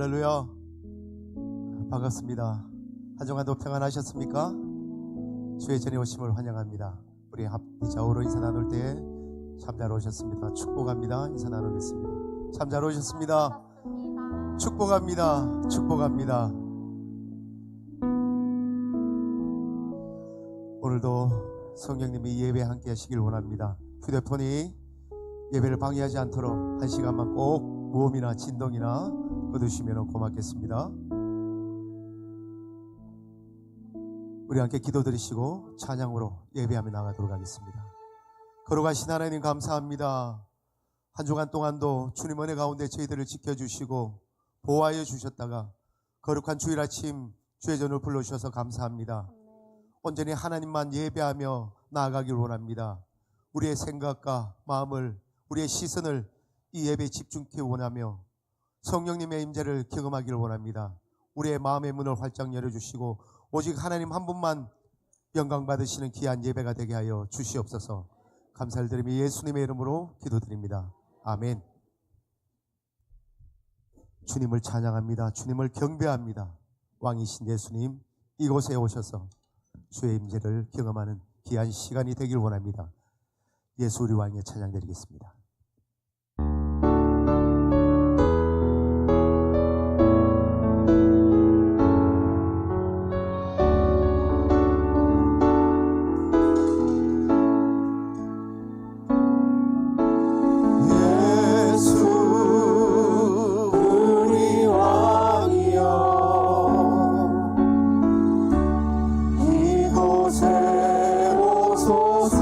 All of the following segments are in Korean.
할렐루야. 반갑습니다. 한 주간도 평안하셨습니까? 주의 전에 오심을 환영합니다. 우리 합이 좌우로 인사 나눌 때에 참 잘 오셨습니다. 축복합니다. 인사 나누겠습니다. 참 잘 오셨습니다. 축복합니다. 축복합니다. 오늘도 성령님이 예배 함께 하시길 원합니다. 휴대폰이 예배를 방해하지 않도록 한 시간만 꼭 무음이나 진동이나 꺼두시면 고맙겠습니다. 우리 함께 기도드리시고 찬양으로 예배하며 나가도록 하겠습니다. 걸어가신 하나님 감사합니다. 한 주간 동안도 주님 은혜 가운데 저희들을 지켜주시고 보호하여 주셨다가 거룩한 주일 아침 주의 전을 불러주셔서 감사합니다. 온전히 하나님만 예배하며 나아가길 원합니다. 우리의 생각과 마음을, 우리의 시선을 이 예배에 집중케 원하며 성령님의 임재를 경험하기를 원합니다. 우리의 마음의 문을 활짝 열어주시고 오직 하나님 한 분만 영광 받으시는 귀한 예배가 되게 하여 주시옵소서. 감사를 드리며 예수님의 이름으로 기도드립니다. 아멘. 주님을 찬양합니다. 주님을 경배합니다. 왕이신 예수님, 이곳에 오셔서 주의 임재를 경험하는 귀한 시간이 되길 원합니다. 예수 우리 왕의 찬양 드리겠습니다. 이곳에 오소서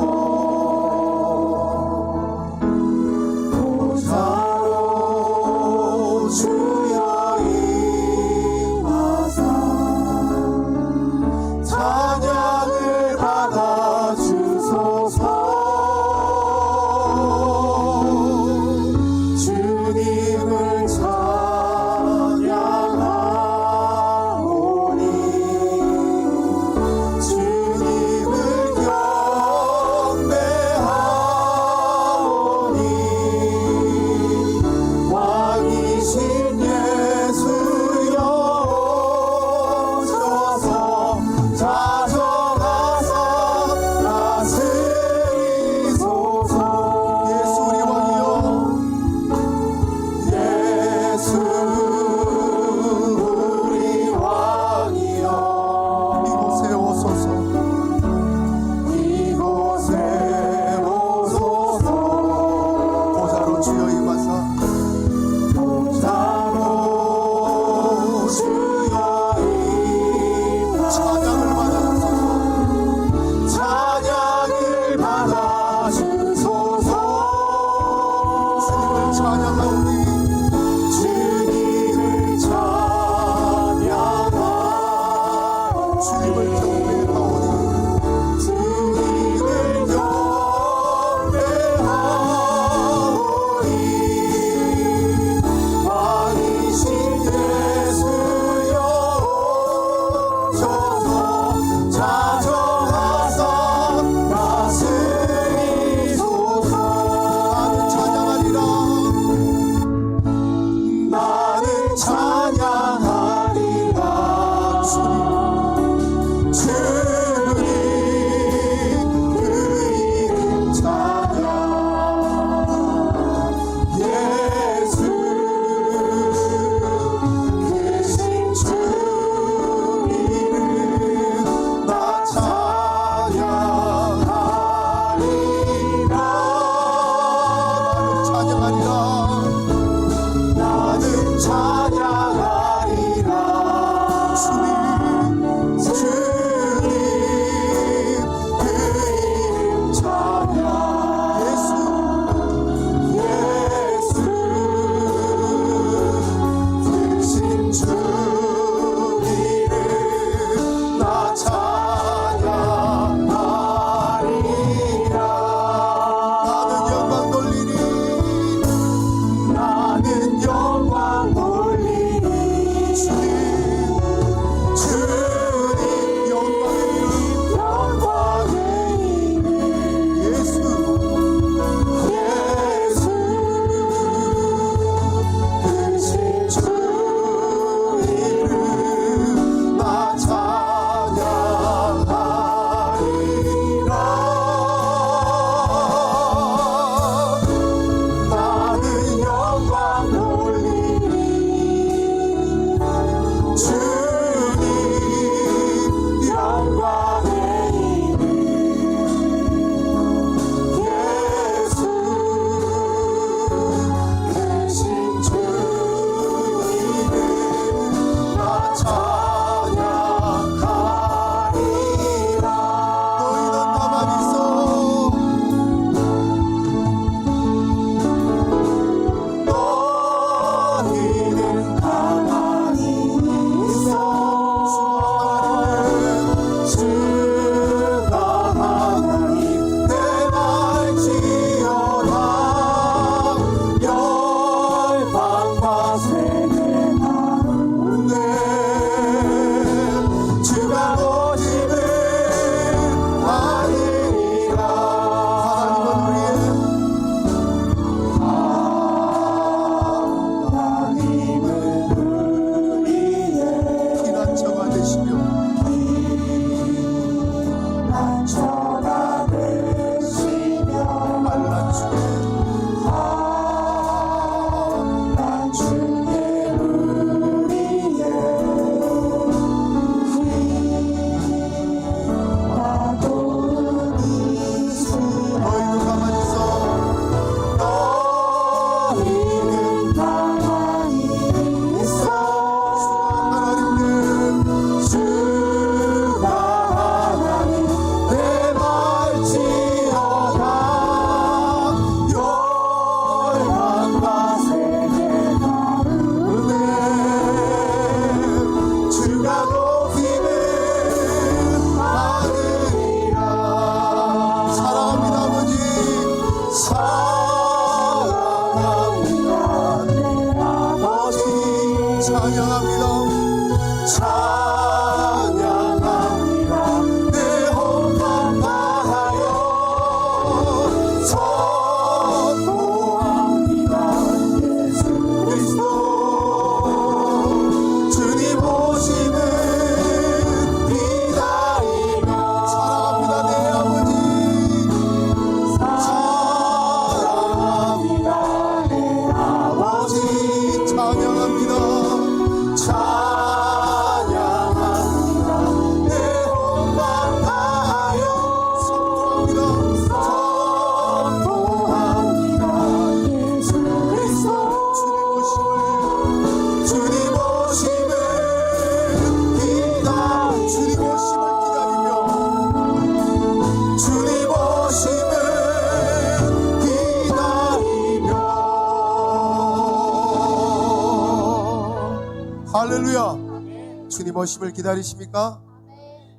할렐루야. 주님 오심을 기다리십니까?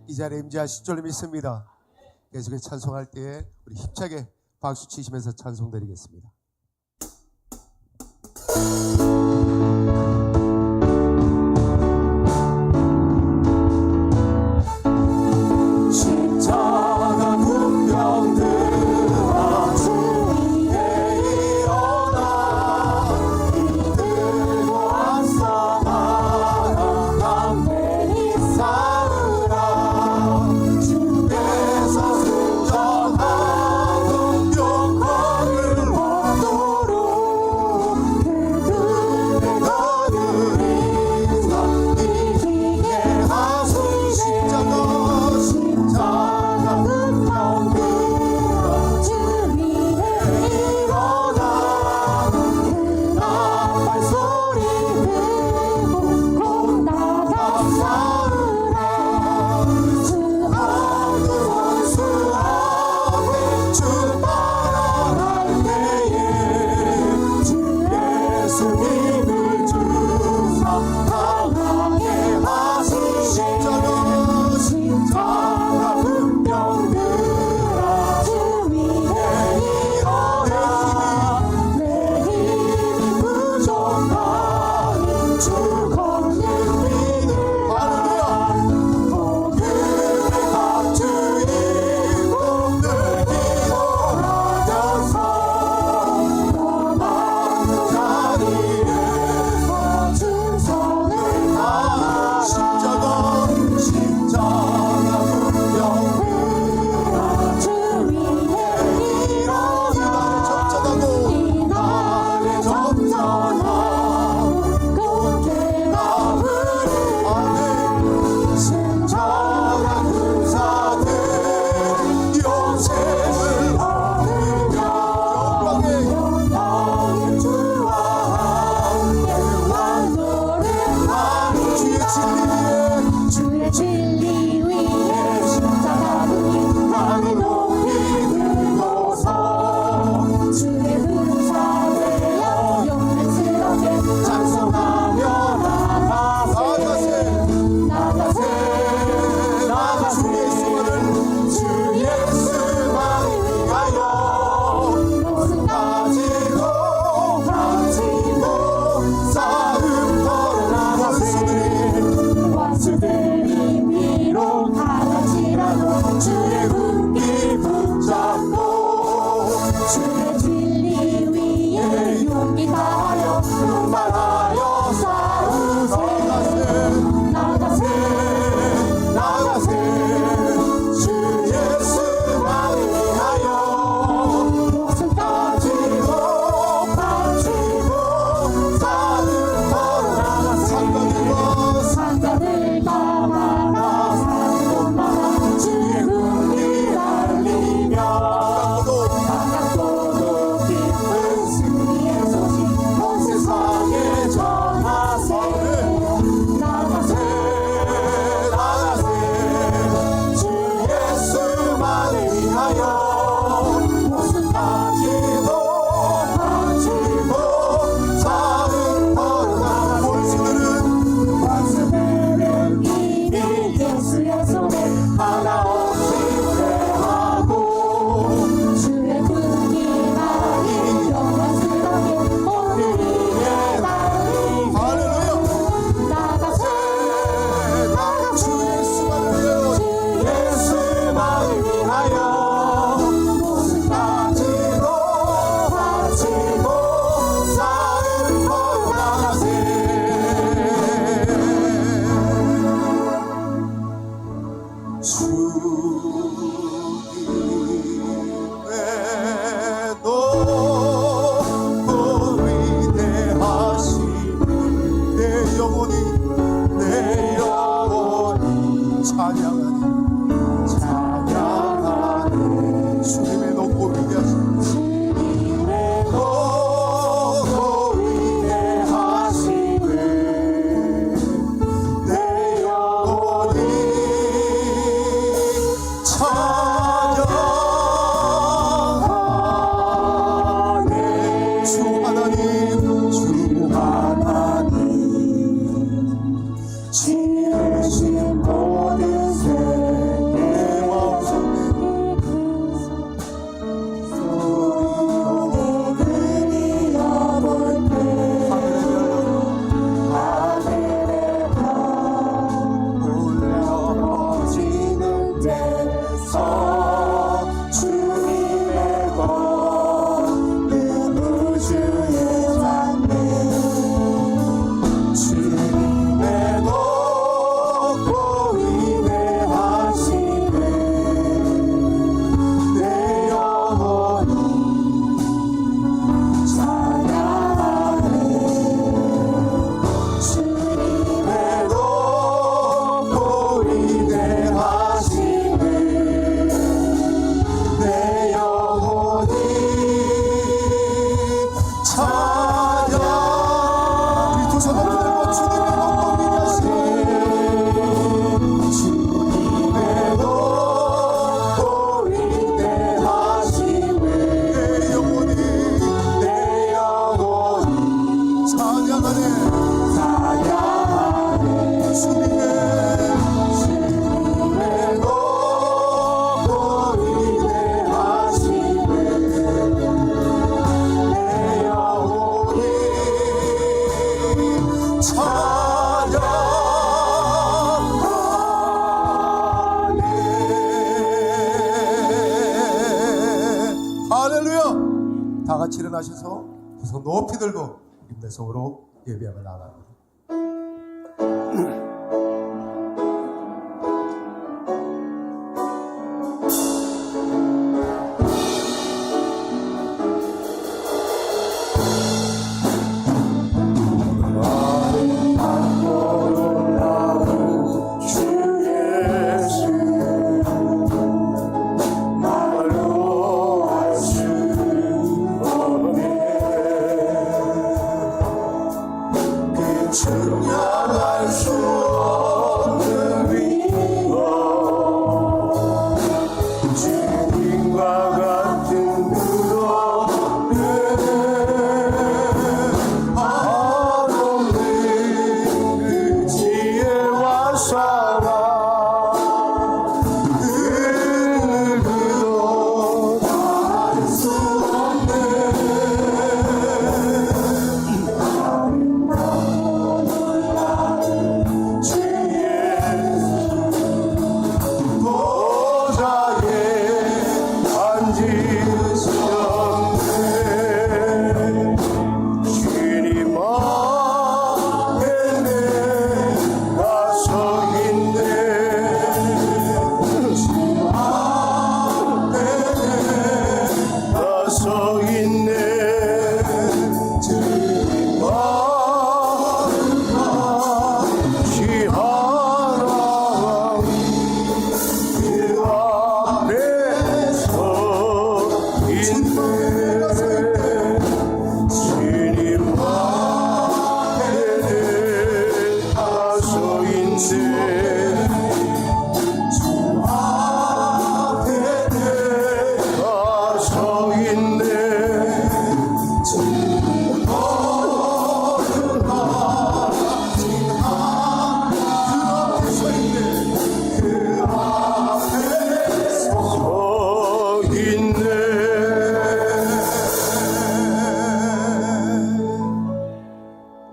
이 자리에 임재하실 줄 믿습니다. 계속해서 찬송할 때에 우리 힘차게 박수 치시면서 찬송 드리겠습니다. 십자가 군병들아 주위에 일어나 이들고 앞서가라 담대히 싸우라 주께서 승전하고 영광을 얻도록 그들을 같이 일어나셔서 두 손 높이 들고 임내성으로 예배하며 나아갑니다.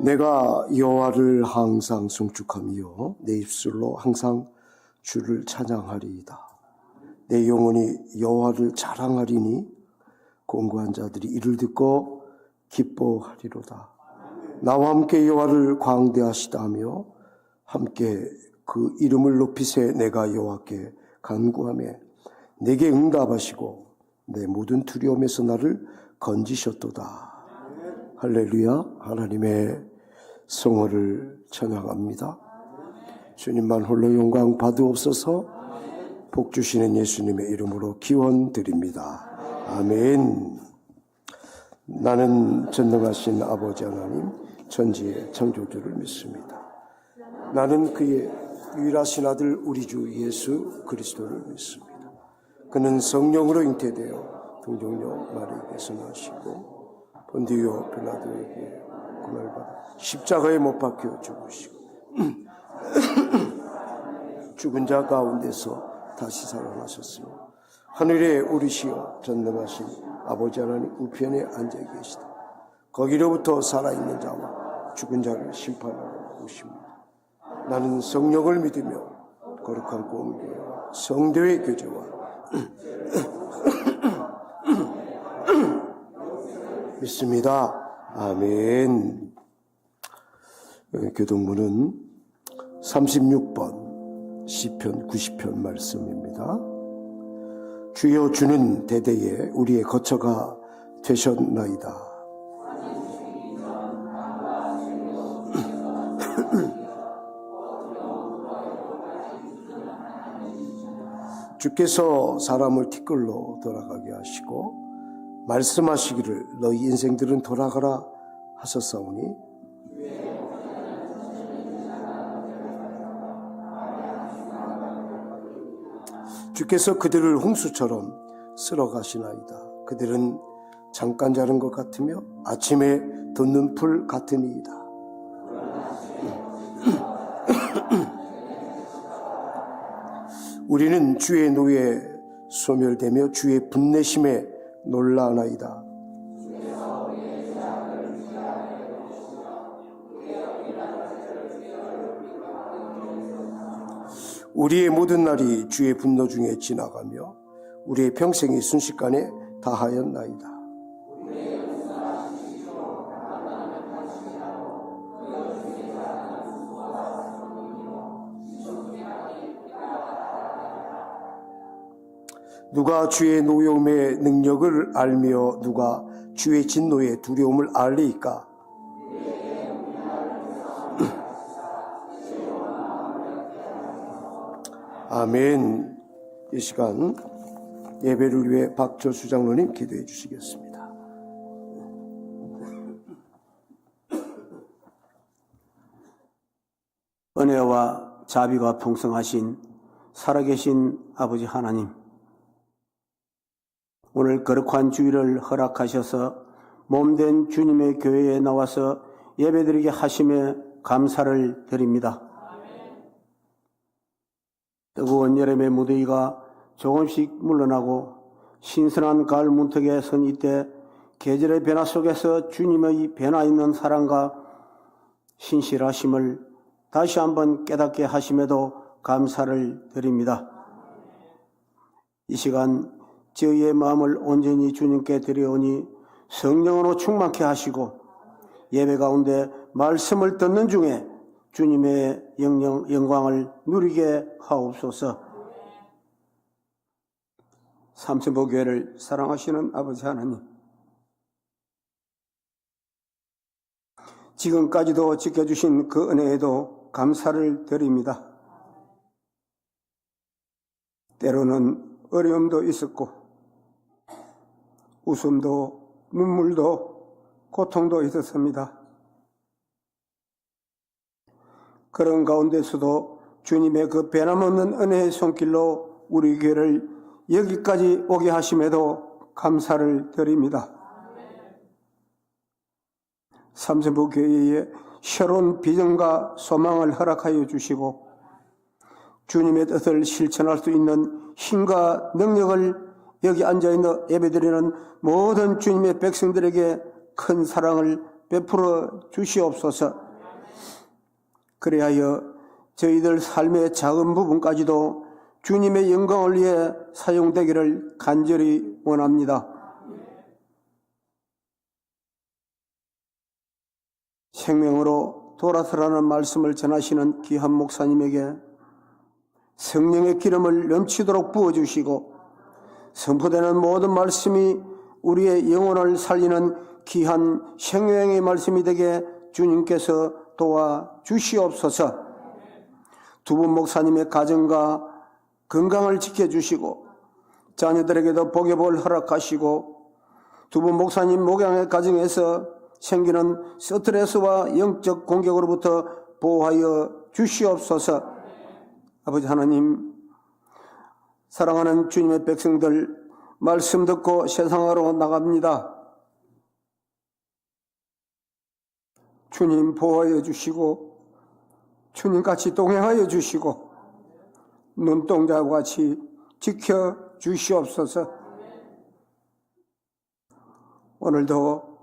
내가 여호와를 항상 송축하며 내 입술로 항상 주를 찬양하리이다. 내 영혼이 여호와를 자랑하리니 공고한 자들이 이를 듣고 기뻐하리로다. 나와 함께 여호와를 광대하시다며 함께 그 이름을 높이세. 내가 여호와께 간구하며 내게 응답하시고 내 모든 두려움에서 나를 건지셨도다. 할렐루야. 하나님의 성호를 찬양합니다. 주님만 홀로 영광 받으옵소서. 복 주시는 예수님의 이름으로 기원드립니다. 아멘. 나는 전능하신 아버지 하나님 천지의 창조주를 믿습니다. 나는 그의 유일하신 아들 우리 주 예수 그리스도를 믿습니다. 그는 성령으로 잉태되어 동정녀 마리아에게서 나시고 본디오 빌라도에게 고난받아 십자가에 못 박혀 죽으시고 죽은 자 가운데서 다시 살아나셨으며 하늘에 오르시어 전능하신 아버지 하나님 우편에 앉아 계시다. 거기로부터 살아있는 자와 죽은 자를 심판하러 오십니다. 나는 성령을 믿으며 거룩한 공교와 성도의 교제와 믿습니다. 아멘. 교동문은 36번 시편 90편 말씀입니다. 주여 주는 대대에 우리의 거처가 되셨나이다. 주께서 사람을 티끌로 돌아가게 하시고 말씀하시기를 너희 인생들은 돌아가라 하셨사오니 주께서 그들을 홍수처럼 쓸어가시나이다. 그들은 잠깐 자는 것 같으며 아침에 돋는 풀 같으니이다. 우리는 주의 노에 소멸되며 주의 분내심에 놀라나이다. 우리의 모든 날이 주의 분노 중에 지나가며 우리의 평생이 순식간에 다하였나이다. 누가 주의 노여움의 능력을 알며 누가 주의 진노의 두려움을 알리이까? 아멘. 이 시간 예배를 위해 박철수 장로님 기도해 주시겠습니다. 은혜와 자비가 풍성하신 살아계신 아버지 하나님, 오늘 거룩한 주일을 허락하셔서 몸된 주님의 교회에 나와서 예배드리게 하심에 감사를 드립니다. 뜨거운 여름의 무더위가 조금씩 물러나고 신선한 가을 문턱에 선 이때 계절의 변화 속에서 주님의 변화 있는 사랑과 신실하심을 다시 한번 깨닫게 하심에도 감사를 드립니다. 이 시간 저희의 마음을 온전히 주님께 드려오니 성령으로 충만케 하시고 예배 가운데 말씀을 듣는 중에 주님의 영광을 누리게 하옵소서. 삼천포교회를 사랑하시는 아버지 하나님, 지금까지도 지켜주신 그 은혜에도 감사를 드립니다. 때로는 어려움도 있었고 웃음도 눈물도 고통도 있었습니다. 그런 가운데서도 주님의 그 변함없는 은혜의 손길로 우리 교회를 여기까지 오게 하심에도 감사를 드립니다. 삼천포교회에 새로운 비전과 소망을 허락하여 주시고 주님의 뜻을 실천할 수 있는 힘과 능력을 여기 앉아있는 예배드리는 모든 주님의 백성들에게 큰 사랑을 베풀어 주시옵소서. 그리하여 저희들 삶의 작은 부분까지도 주님의 영광을 위해 사용되기를 간절히 원합니다. 생명으로 돌아서라는 말씀을 전하시는 귀한 목사님에게 성령의 기름을 넘치도록 부어주시고 선포되는 모든 말씀이 우리의 영혼을 살리는 귀한 생명의 말씀이 되게 주님께서 도와주시옵소서. 두 분 목사님의 가정과 건강을 지켜주시고 자녀들에게도 복의 복을 허락하시고 두 분 목사님 목양의 가정에서 생기는 스트레스와 영적 공격으로부터 보호하여 주시옵소서. 아버지 하나님, 사랑하는 주님의 백성들 말씀 듣고 세상으로 나갑니다. 주님 보호하여 주시고 주님같이 동행하여 주시고 눈동자와 같이 지켜 주시옵소서. 오늘도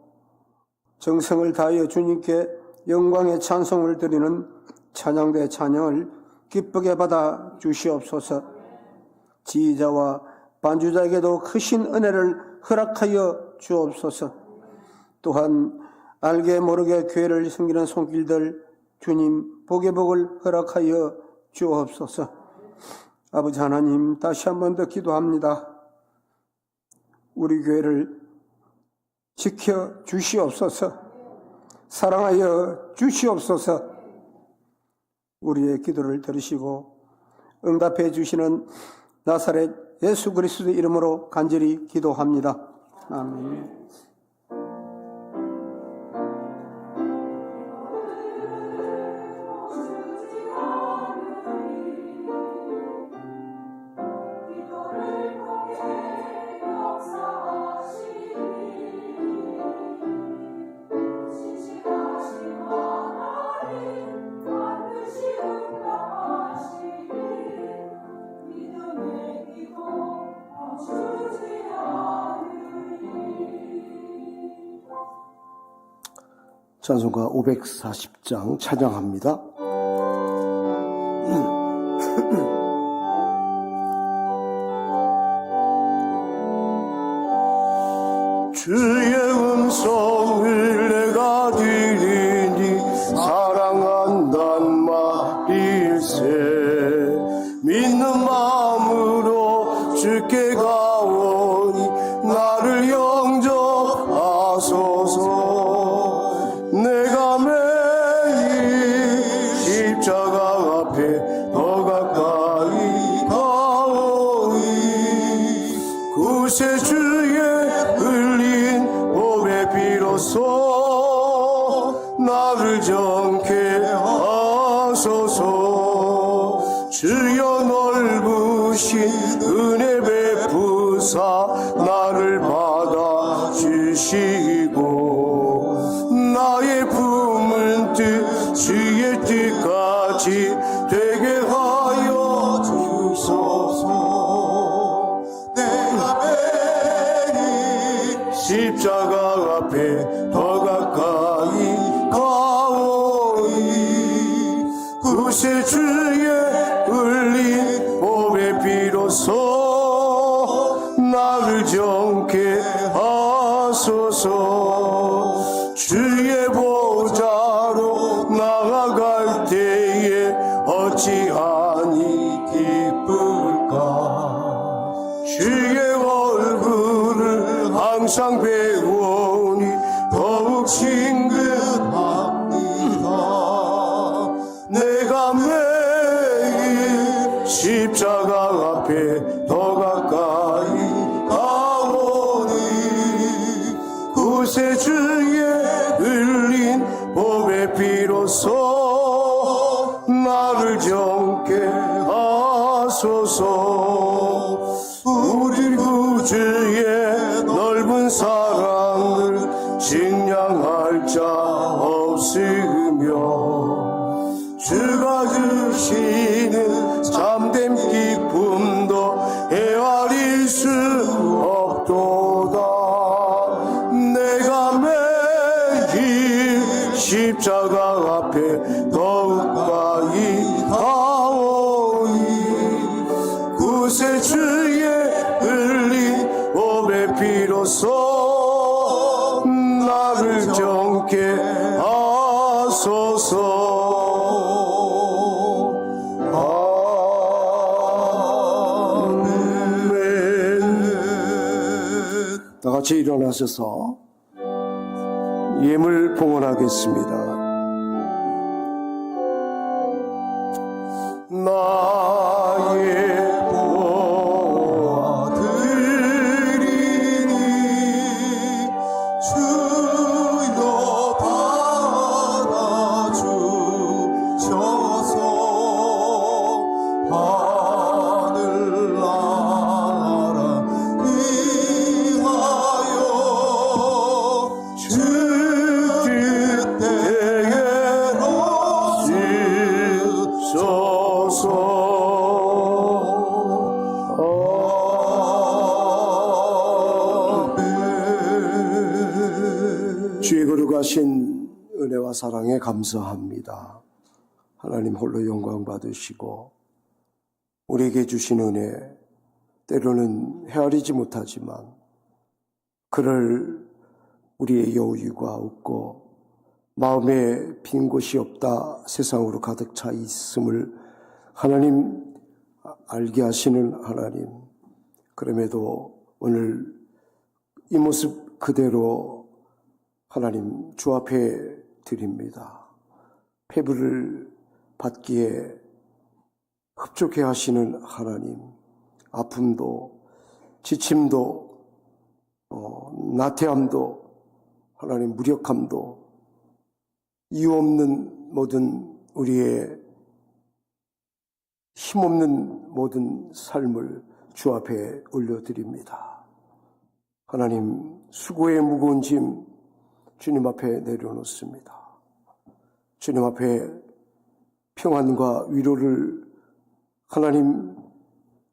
정성을 다하여 주님께 영광의 찬송을 드리는 찬양대 찬양을 기쁘게 받아 주시옵소서. 지휘자와 반주자에게도 크신 은혜를 허락하여 주옵소서. 또한 알게 모르게 교회를 섬기는 손길들 주님 복의 복을 허락하여 주옵소서. 아버지 하나님, 다시 한 번 더 기도합니다. 우리 교회를 지켜 주시옵소서. 사랑하여 주시옵소서. 우리의 기도를 들으시고 응답해 주시는 나사렛 예수 그리스도의 이름으로 간절히 기도합니다. 아멘. 찬송가 540장 찬양합니다. 주의 음성을 내가 들으니 사랑한단 말일세. 믿는 마음으로 주께 늦게 가오니 나를 영접하소서. 내가 매일 십자가 앞에 더 가까이 가오니 구세주의 흘린 보배 비로소 나를 정케 하소서. 주여 넓으신 은혜 베푸사 나를 받아주시고 나의 품은 뜻 주의 뜻까지 되게 하여 주소서. 내가 매일 십자가 앞에 더 가까이 가오니 구세주의 흘린 보배 비로소 나를 정케 하소서. 주의 보좌로 나아갈 때에 어찌하니 기쁠까. 주의 얼굴을 항상 배우니 더욱 친근합니다. 내가 매일 십자가 앞에 더 가까이 가오니 구세주의 흘린 보배 비로소 나를 정케 하소서. 우리 구주의 넓은 사랑을 측량할 자 없으며 주가 주시는 참된 기쁨도 헤아릴 수 없도다. 내가 매일 십자가 앞에 더욱 가까이 가오니 구세주의 흘린 보배 비로소 나를 정케 하소서. 다 같이 일어나셔서 예물 봉헌하겠습니다. 나의 보아 드리니 주여 받아주셔서 하늘나라 위하여 주 뜻대로 주소서. 주의 거룩하신 은혜와 사랑에 감사합니다. 하나님 홀로 영광 받으시고 우리에게 주신 은혜 때로는 헤아리지 못하지만 그를 우리의 여유가 없고 마음에 빈 곳이 없다 세상으로 가득 차 있음을 하나님 알게 하시는 하나님, 그럼에도 오늘 이 모습 그대로 하나님 주 앞에 드립니다. 폐부를 받기에 흡족해 하시는 하나님, 아픔도 지침도 나태함도 하나님 무력함도 이유 없는 모든 우리의 힘없는 모든 삶을 주 앞에 올려드립니다. 하나님 수고의 무거운 짐 주님 앞에 내려놓습니다. 주님 앞에 평안과 위로를 하나님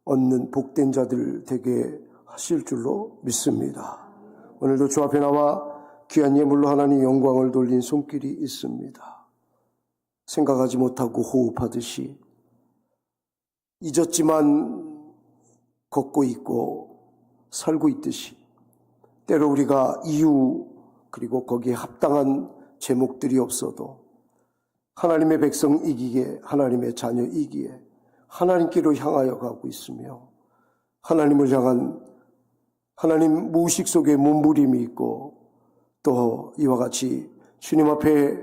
얻는 복된 자들 되게 하실 줄로 믿습니다. 오늘도 주 앞에 나와 귀한 예물로 하나님 영광을 돌린 손길이 있습니다. 생각하지 못하고 호흡하듯이 잊었지만 걷고 있고 살고 있듯이 때로 우리가 이유 그리고 거기에 합당한 제목들이 없어도 하나님의 백성이기에 하나님의 자녀이기에 하나님께로 향하여 가고 있으며 하나님을 향한 하나님 무의식 속에 몸부림이 있고 또 이와 같이 주님 앞에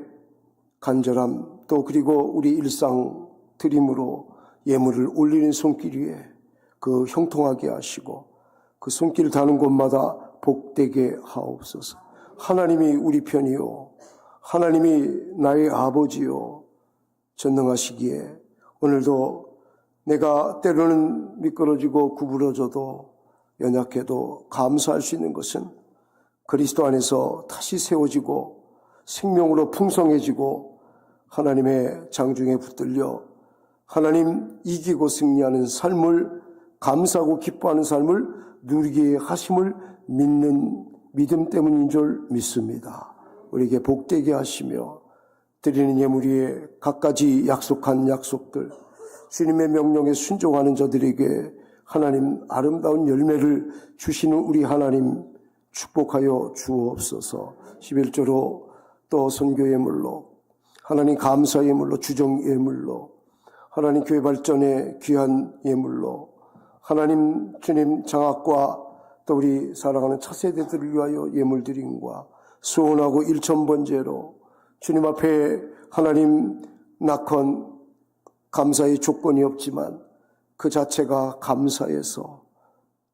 간절함 또 그리고 우리 일상 드림으로 예물을 올리는 손길 위에 그 형통하게 하시고 그 손길 닿는 곳마다 복되게 하옵소서. 하나님이 우리 편이요 하나님이 나의 아버지요 전능하시기에 오늘도 내가 때로는 미끄러지고 구부러져도 연약해도 감사할 수 있는 것은 그리스도 안에서 다시 세워지고 생명으로 풍성해지고 하나님의 장중에 붙들려 하나님 이기고 승리하는 삶을 감사하고 기뻐하는 삶을 누리게 하심을 믿는 믿음 때문인 줄 믿습니다. 우리에게 복되게 하시며 드리는 예물 위에 갖가지 약속한 약속들 주님의 명령에 순종하는 저들에게 하나님 아름다운 열매를 주시는 우리 하나님 축복하여 주옵소서. 11조로 또 선교 예물로 하나님 감사 예물로 주정 예물로 하나님 교회 발전의 귀한 예물로 하나님 주님 장학과 또 우리 살아가는 차세대들을 위하여 예물 드림과 수원하고 일천번제로 주님 앞에 하나님 낙헌 감사의 조건이 없지만 그 자체가 감사해서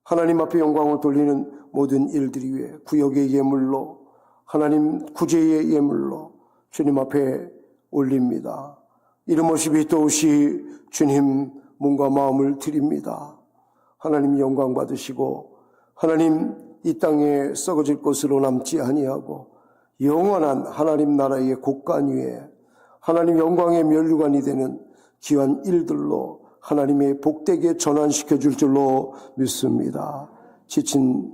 하나님 앞에 영광을 돌리는 모든 일들이 위해 구역의 예물로 하나님 구제의 예물로 주님 앞에 올립니다. 이름 없이 빛도우시 주님 몸과 마음을 드립니다. 하나님 영광 받으시고 하나님 이 땅에 썩어질 것으로 남지 아니하고 영원한 하나님 나라의 곳간 위에 하나님 영광의 면류관이 되는 귀한 일들로 하나님의 복되게 전환시켜 줄 줄로 믿습니다. 지친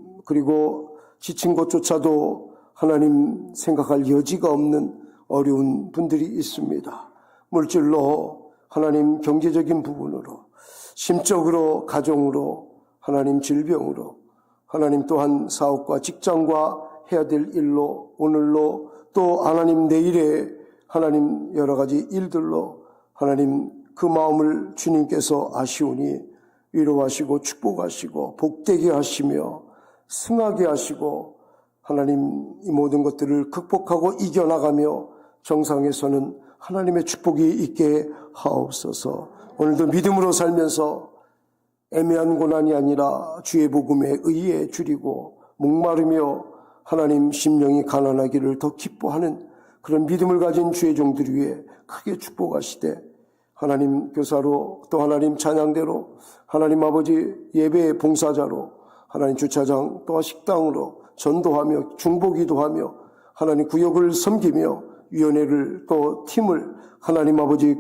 곳조차도 하나님 생각할 여지가 없는 어려운 분들이 있습니다. 물질로 하나님 경제적인 부분으로 심적으로 가정으로 하나님 질병으로 하나님 또한 사업과 직장과 해야 될 일로 오늘로 또 하나님 내일에 하나님 여러 가지 일들로 하나님 그 마음을 주님께서 아시오니 위로하시고 축복하시고 복되게 하시며 승하게 하시고 하나님 이 모든 것들을 극복하고 이겨나가며 정상에서는 하나님의 축복이 있게 하옵소서. 오늘도 믿음으로 살면서 애매한 고난이 아니라 주의 복음에 의에 줄이고 목마르며 하나님 심령이 가난하기를 더 기뻐하는 그런 믿음을 가진 주의 종들 위해 크게 축복하시되 하나님 교사로 또 하나님 찬양대로 하나님 아버지 예배의 봉사자로 하나님 주차장 또 식당으로 전도하며 중보기도하며 하나님 구역을 섬기며 위원회를 또 팀을 하나님 아버지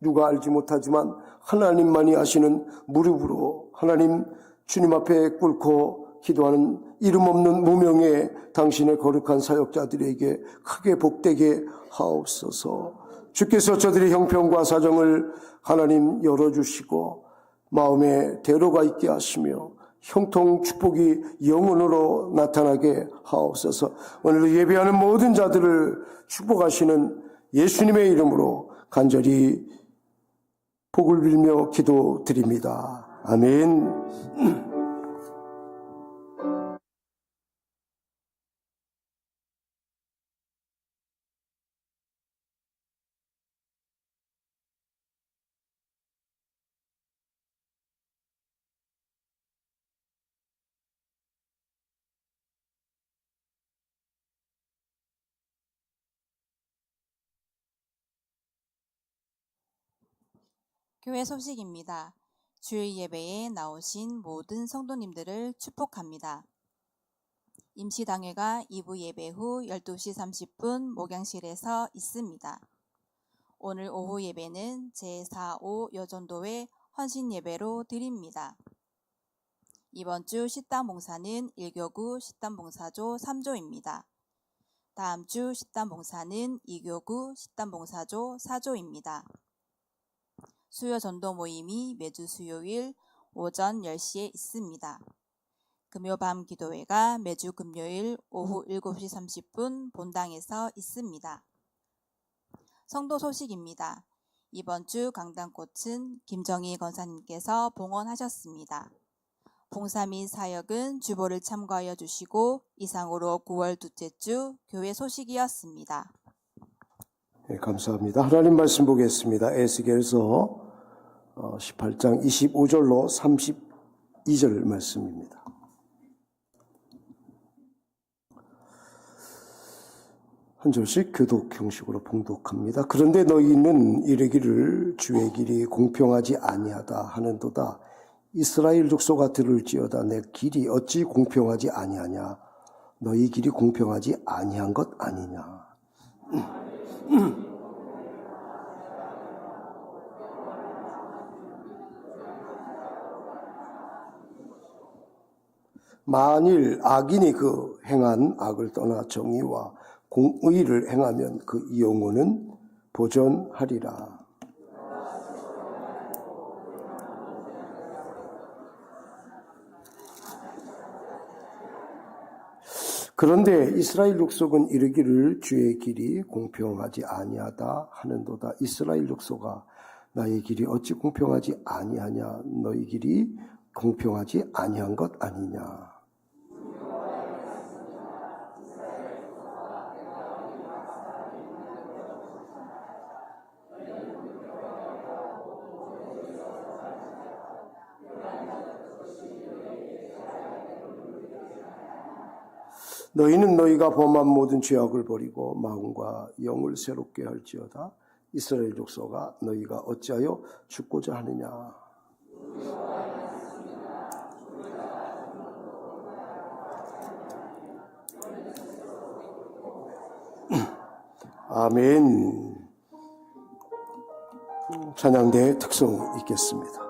누가 알지 못하지만 하나님만이 아시는 무릎으로 하나님 주님 앞에 꿇고 기도하는 이름 없는 무명의 당신의 거룩한 사역자들에게 크게 복되게 하옵소서. 주께서 저들의 형편과 사정을 하나님 열어주시고 마음에 대로가 있게 하시며 형통 축복이 영원으로 나타나게 하옵소서. 오늘 예배하는 모든 자들을 축복하시는 예수님의 이름으로 간절히 복을 빌며 기도드립니다. 아멘. 교회 소식입니다. 주일 예배에 나오신 모든 성도님들을 축복합니다. 임시당회가 2부 예배 후 12시 30분 목양실에서 있습니다. 오늘 오후 예배는 제4호 여전도회 헌신 예배로 드립니다. 이번 주 식당 봉사는 1교구 식당 봉사조 3조입니다. 다음 주 식당 봉사는 2교구 식당 봉사조 4조입니다. 수요 전도 모임이 매주 수요일 오전 10시에 있습니다. 금요 밤 기도회가 매주 금요일 오후 7시 30분 본당에서 있습니다. 성도 소식입니다. 이번 주 강단꽃은 김정희 권사님께서 봉헌하셨습니다. 봉사 및 사역은 주보를 참고하여 주시고 이상으로 9월 둘째 주 교회 소식이었습니다. 네, 감사합니다. 하나님 말씀 보겠습니다. 에스겔서 18장 25절로 32절 말씀입니다. 한 절씩 교독 형식으로 봉독합니다. 그런데 너희는 이르기를 주의 길이 공평하지 아니하다 하는도다. 이스라엘 족속아 들을지어다. 내 길이 어찌 공평하지 아니하냐. 너희 길이 공평하지 아니한 것 아니냐. 만일 악인이 그 행한 악을 떠나 정의와 공의를 행하면 그 영혼은 보존하리라. 그런데 이스라엘 족속은 이르기를 주의 길이 공평하지 아니하다 하는도다. 이스라엘 족속아 나의 길이 어찌 공평하지 아니하냐. 너희 길이 공평하지 아니한 것 아니냐. 너희는 너희가 범한 모든 죄악을 버리고 마음과 영을 새롭게 할지어다. 이스라엘 족속아 너희가 어찌하여 죽고자 하느냐. 아멘. 찬양대의 특성 있겠습니다.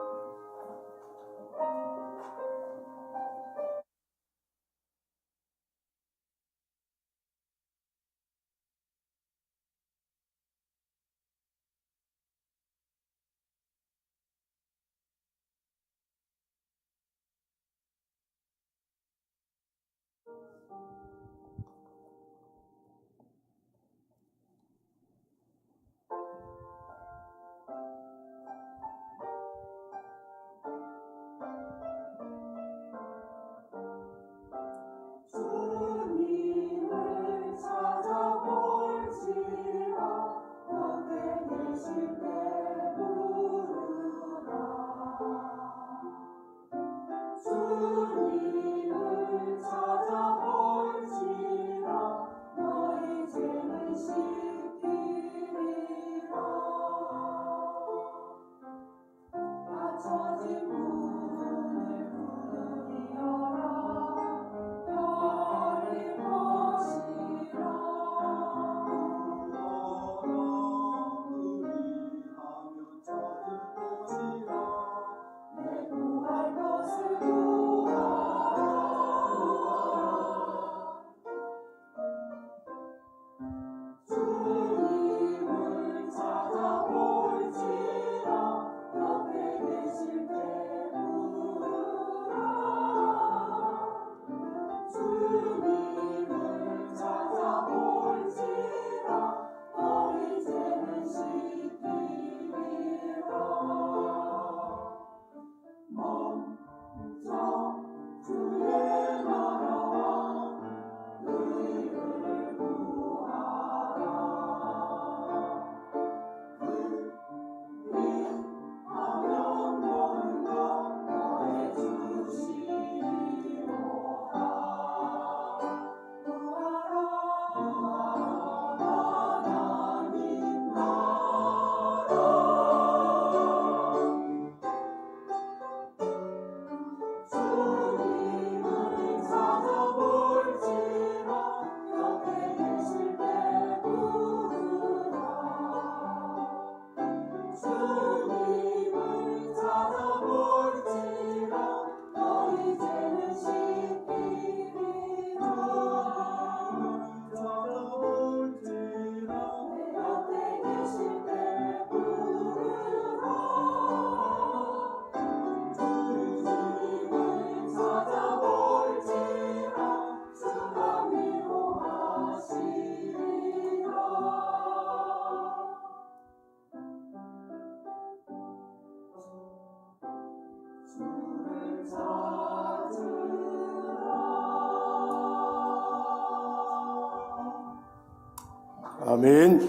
아멘.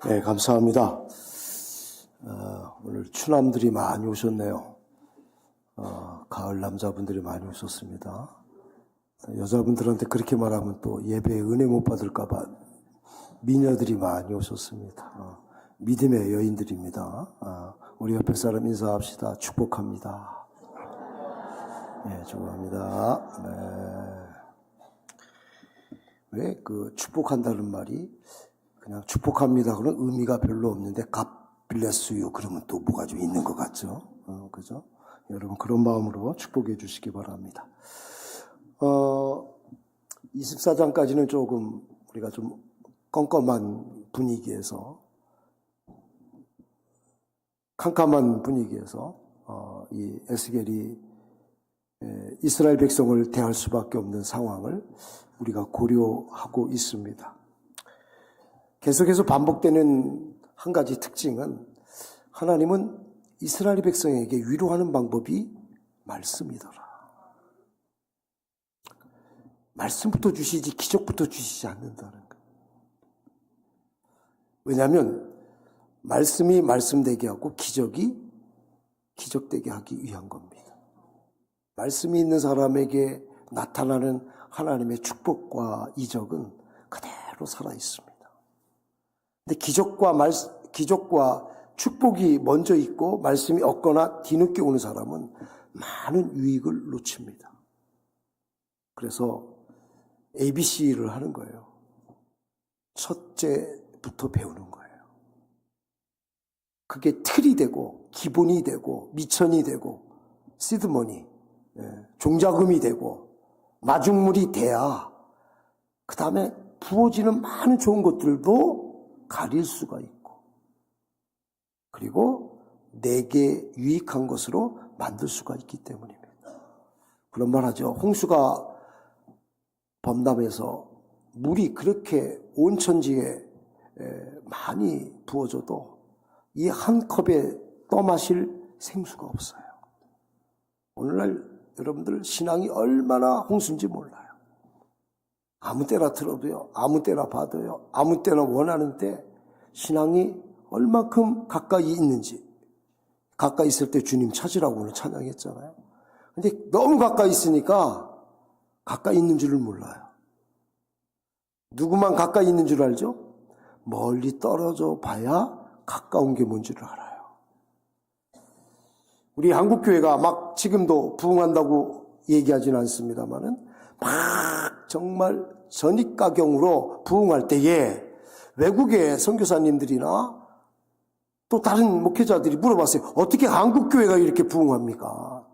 네, 감사합니다. 오늘 추남들이 많이 오셨네요. 가을 남자분들이 많이 오셨습니다. 여자분들한테 그렇게 말하면 또 예배에 은혜 못 받을까봐 미녀들이 많이 오셨습니다. 믿음의 여인들입니다. 우리 옆에 사람 인사합시다. 축복합니다. 네, 축복합니다. 네. 왜 그 축복한다는 말이 그냥 축복합니다. 그런 의미가 별로 없는데 God bless you 그러면 또 뭐가 좀 있는 것 같죠? 그죠? 여러분 그런 마음으로 축복해 주시기 바랍니다. 24장까지는 조금 우리가 좀 껌껌한 분위기에서 캄캄한 분위기에서 이 에스겔이 이스라엘 백성을 대할 수밖에 없는 상황을 우리가 고려하고 있습니다. 계속해서 반복되는 한 가지 특징은 하나님은 이스라엘 백성에게 위로하는 방법이 말씀이더라. 말씀부터 주시지 기적부터 주시지 않는다는 거예요. 왜냐하면 말씀이 말씀되게 하고 기적이 기적되게 하기 위한 겁니다. 말씀이 있는 사람에게 나타나는 하나님의 축복과 이적은 그대로 살아있습니다. 근데 기적과 축복이 먼저 있고 말씀이 없거나 뒤늦게 오는 사람은 많은 유익을 놓칩니다. 그래서 ABC를 하는 거예요. 첫째부터 배우는 거예요. 그게 틀이 되고 기본이 되고 미천이 되고 시드머니, 종자금이 되고 마중물이 돼야 그 다음에 부어지는 많은 좋은 것들도 가릴 수가 있고 그리고 내게 유익한 것으로 만들 수가 있기 때문입니다. 그런 말 하죠. 홍수가 범람해서 물이 그렇게 온 천지에 많이 부어져도 이 한 컵에 떠마실 생수가 없어요. 오늘날 여러분들 신앙이 얼마나 홍수인지 몰라요. 아무 때나 들어도요, 아무 때나 봐도요, 아무 때나 원하는 때 신앙이 얼만큼 가까이 있는지, 가까이 있을 때 주님 찾으라고 오늘 찬양했잖아요. 근데 너무 가까이 있으니까 가까이 있는 줄을 몰라요. 누구만 가까이 있는 줄 알죠? 멀리 떨어져 봐야 가까운 게 뭔지를 알아요. 우리 한국교회가 막 지금도 부흥한다고 얘기하지는 않습니다만은 막 정말 전입가경으로 부흥할 때에 외국의 선교사님들이나 또 다른 목회자들이 물어봤어요. 어떻게 한국교회가 이렇게 부흥합니까?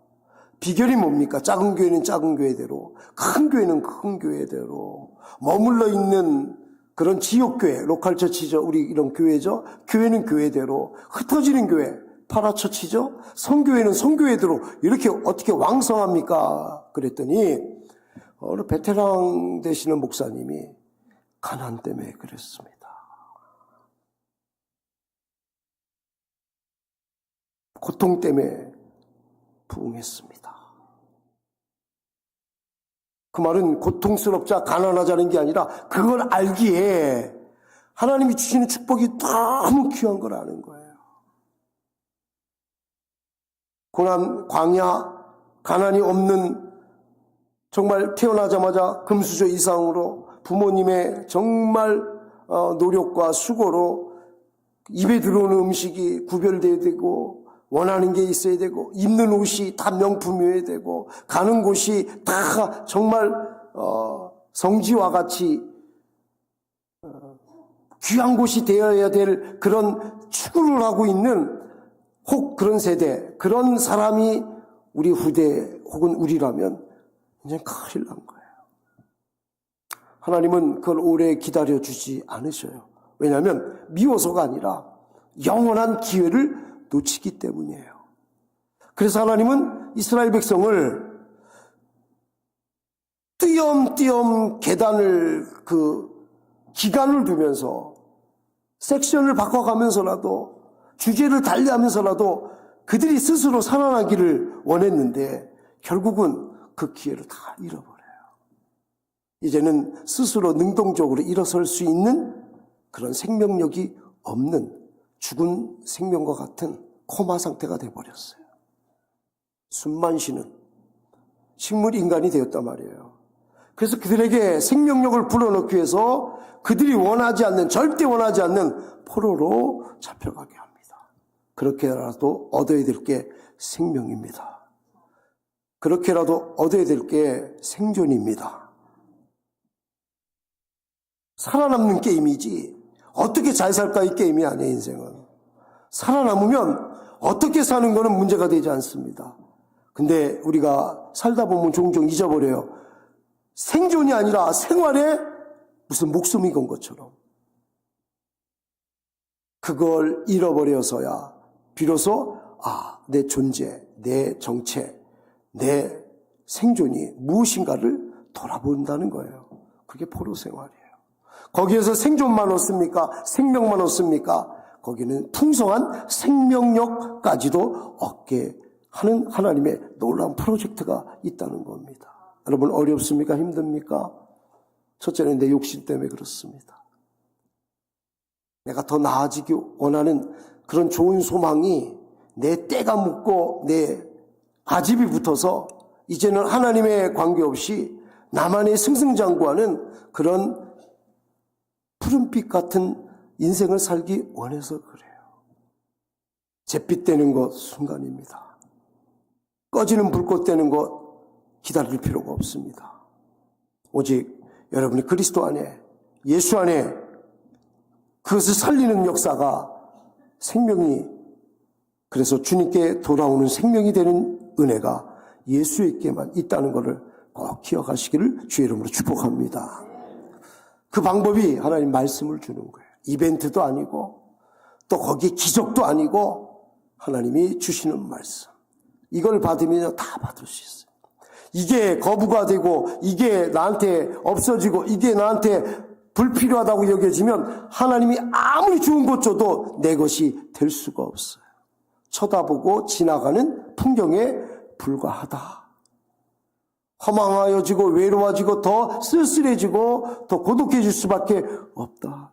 비결이 뭡니까? 작은 교회는 작은 교회대로, 큰 교회는 큰 교회대로 머물러 있는 그런 지역교회, 로컬처치죠. 우리 이런 교회죠. 교회는 교회대로, 흩어지는 교회, 파라처치죠. 성교회는 성교회대로 이렇게 어떻게 왕성합니까? 그랬더니 어느 베테랑 되시는 목사님이 가난 때문에 그랬습니다. 고통 때문에 부흥했습니다. 그 말은 고통스럽자 가난하자는 게 아니라 그걸 알기에 하나님이 주시는 축복이 너무 귀한 걸 아는 거예요. 고난, 광야, 가난이 없는 정말 태어나자마자 금수저 이상으로 부모님의 정말 노력과 수고로 입에 들어오는 음식이 구별되어야 되고 원하는 게 있어야 되고 입는 옷이 다 명품이어야 되고 가는 곳이 다 정말 성지와 같이 귀한 곳이 되어야 될 그런 추구를 하고 있는 혹 그런 세대, 그런 사람이 우리 후대 혹은 우리라면 이제 큰일 난 거예요. 하나님은 그걸 오래 기다려주지 않으셔요. 왜냐하면 미워서가 아니라 영원한 기회를 놓치기 때문이에요. 그래서 하나님은 이스라엘 백성을 띄엄띄엄 계단을 기간을 두면서 섹션을 바꿔가면서라도 주제를 달리하면서라도 그들이 스스로 살아나기를 원했는데 결국은 그 기회를 다 잃어버려요. 이제는 스스로 능동적으로 일어설 수 있는 그런 생명력이 없는 죽은 생명과 같은 코마 상태가 돼버렸어요. 숨만 쉬는 식물 인간이 되었단 말이에요. 그래서 그들에게 생명력을 불어넣기 위해서 그들이 원하지 않는, 절대 원하지 않는 포로로 잡혀가게 합니다. 그렇게라도 얻어야 될 게 생명입니다. 그렇게라도 얻어야 될 게 생존입니다. 살아남는 게임이지 어떻게 잘 살까 이 게임이 아니에요. 인생은 살아남으면 어떻게 사는 거는 문제가 되지 않습니다. 근데 우리가 살다 보면 종종 잊어버려요. 생존이 아니라 생활에 무슨 목숨이 건 것처럼 그걸 잃어버려서야 비로소 내 존재, 내 정체, 내 생존이 무엇인가를 돌아본다는 거예요. 그게 포로 생활이에요. 거기에서 생존만 얻습니까? 생명만 얻습니까? 거기는 풍성한 생명력까지도 얻게 하는 하나님의 놀라운 프로젝트가 있다는 겁니다. 여러분 어렵습니까? 힘듭니까? 첫째는 내 욕심 때문에 그렇습니다. 내가 더 나아지기 원하는 그런 좋은 소망이 내 때가 묻고 내 아집이 붙어서 이제는 하나님의 관계없이 나만의 승승장구하는 그런 푸른빛 같은 인생을 살기 원해서 그래요. 잿빛 되는 것 순간입니다. 꺼지는 불꽃 되는 것 기다릴 필요가 없습니다. 오직 여러분이 그리스도 안에, 예수 안에 그것을 살리는 역사가 생명이, 그래서 주님께 돌아오는 생명이 되는 은혜가 예수에게만 있다는 것을 꼭 기억하시기를 주의 이름으로 축복합니다. 그 방법이 하나님 말씀을 주는 거예요. 이벤트도 아니고 또 거기에 기적도 아니고 하나님이 주시는 말씀. 이걸 받으면 다 받을 수 있어요. 이게 거부가 되고 이게 나한테 없어지고 이게 나한테 불필요하다고 여겨지면 하나님이 아무리 좋은 것 줘도 내 것이 될 수가 없어요. 쳐다보고 지나가는 풍경에 불과하다. 허망하여지고 외로워지고 더 쓸쓸해지고 더 고독해질 수밖에 없다.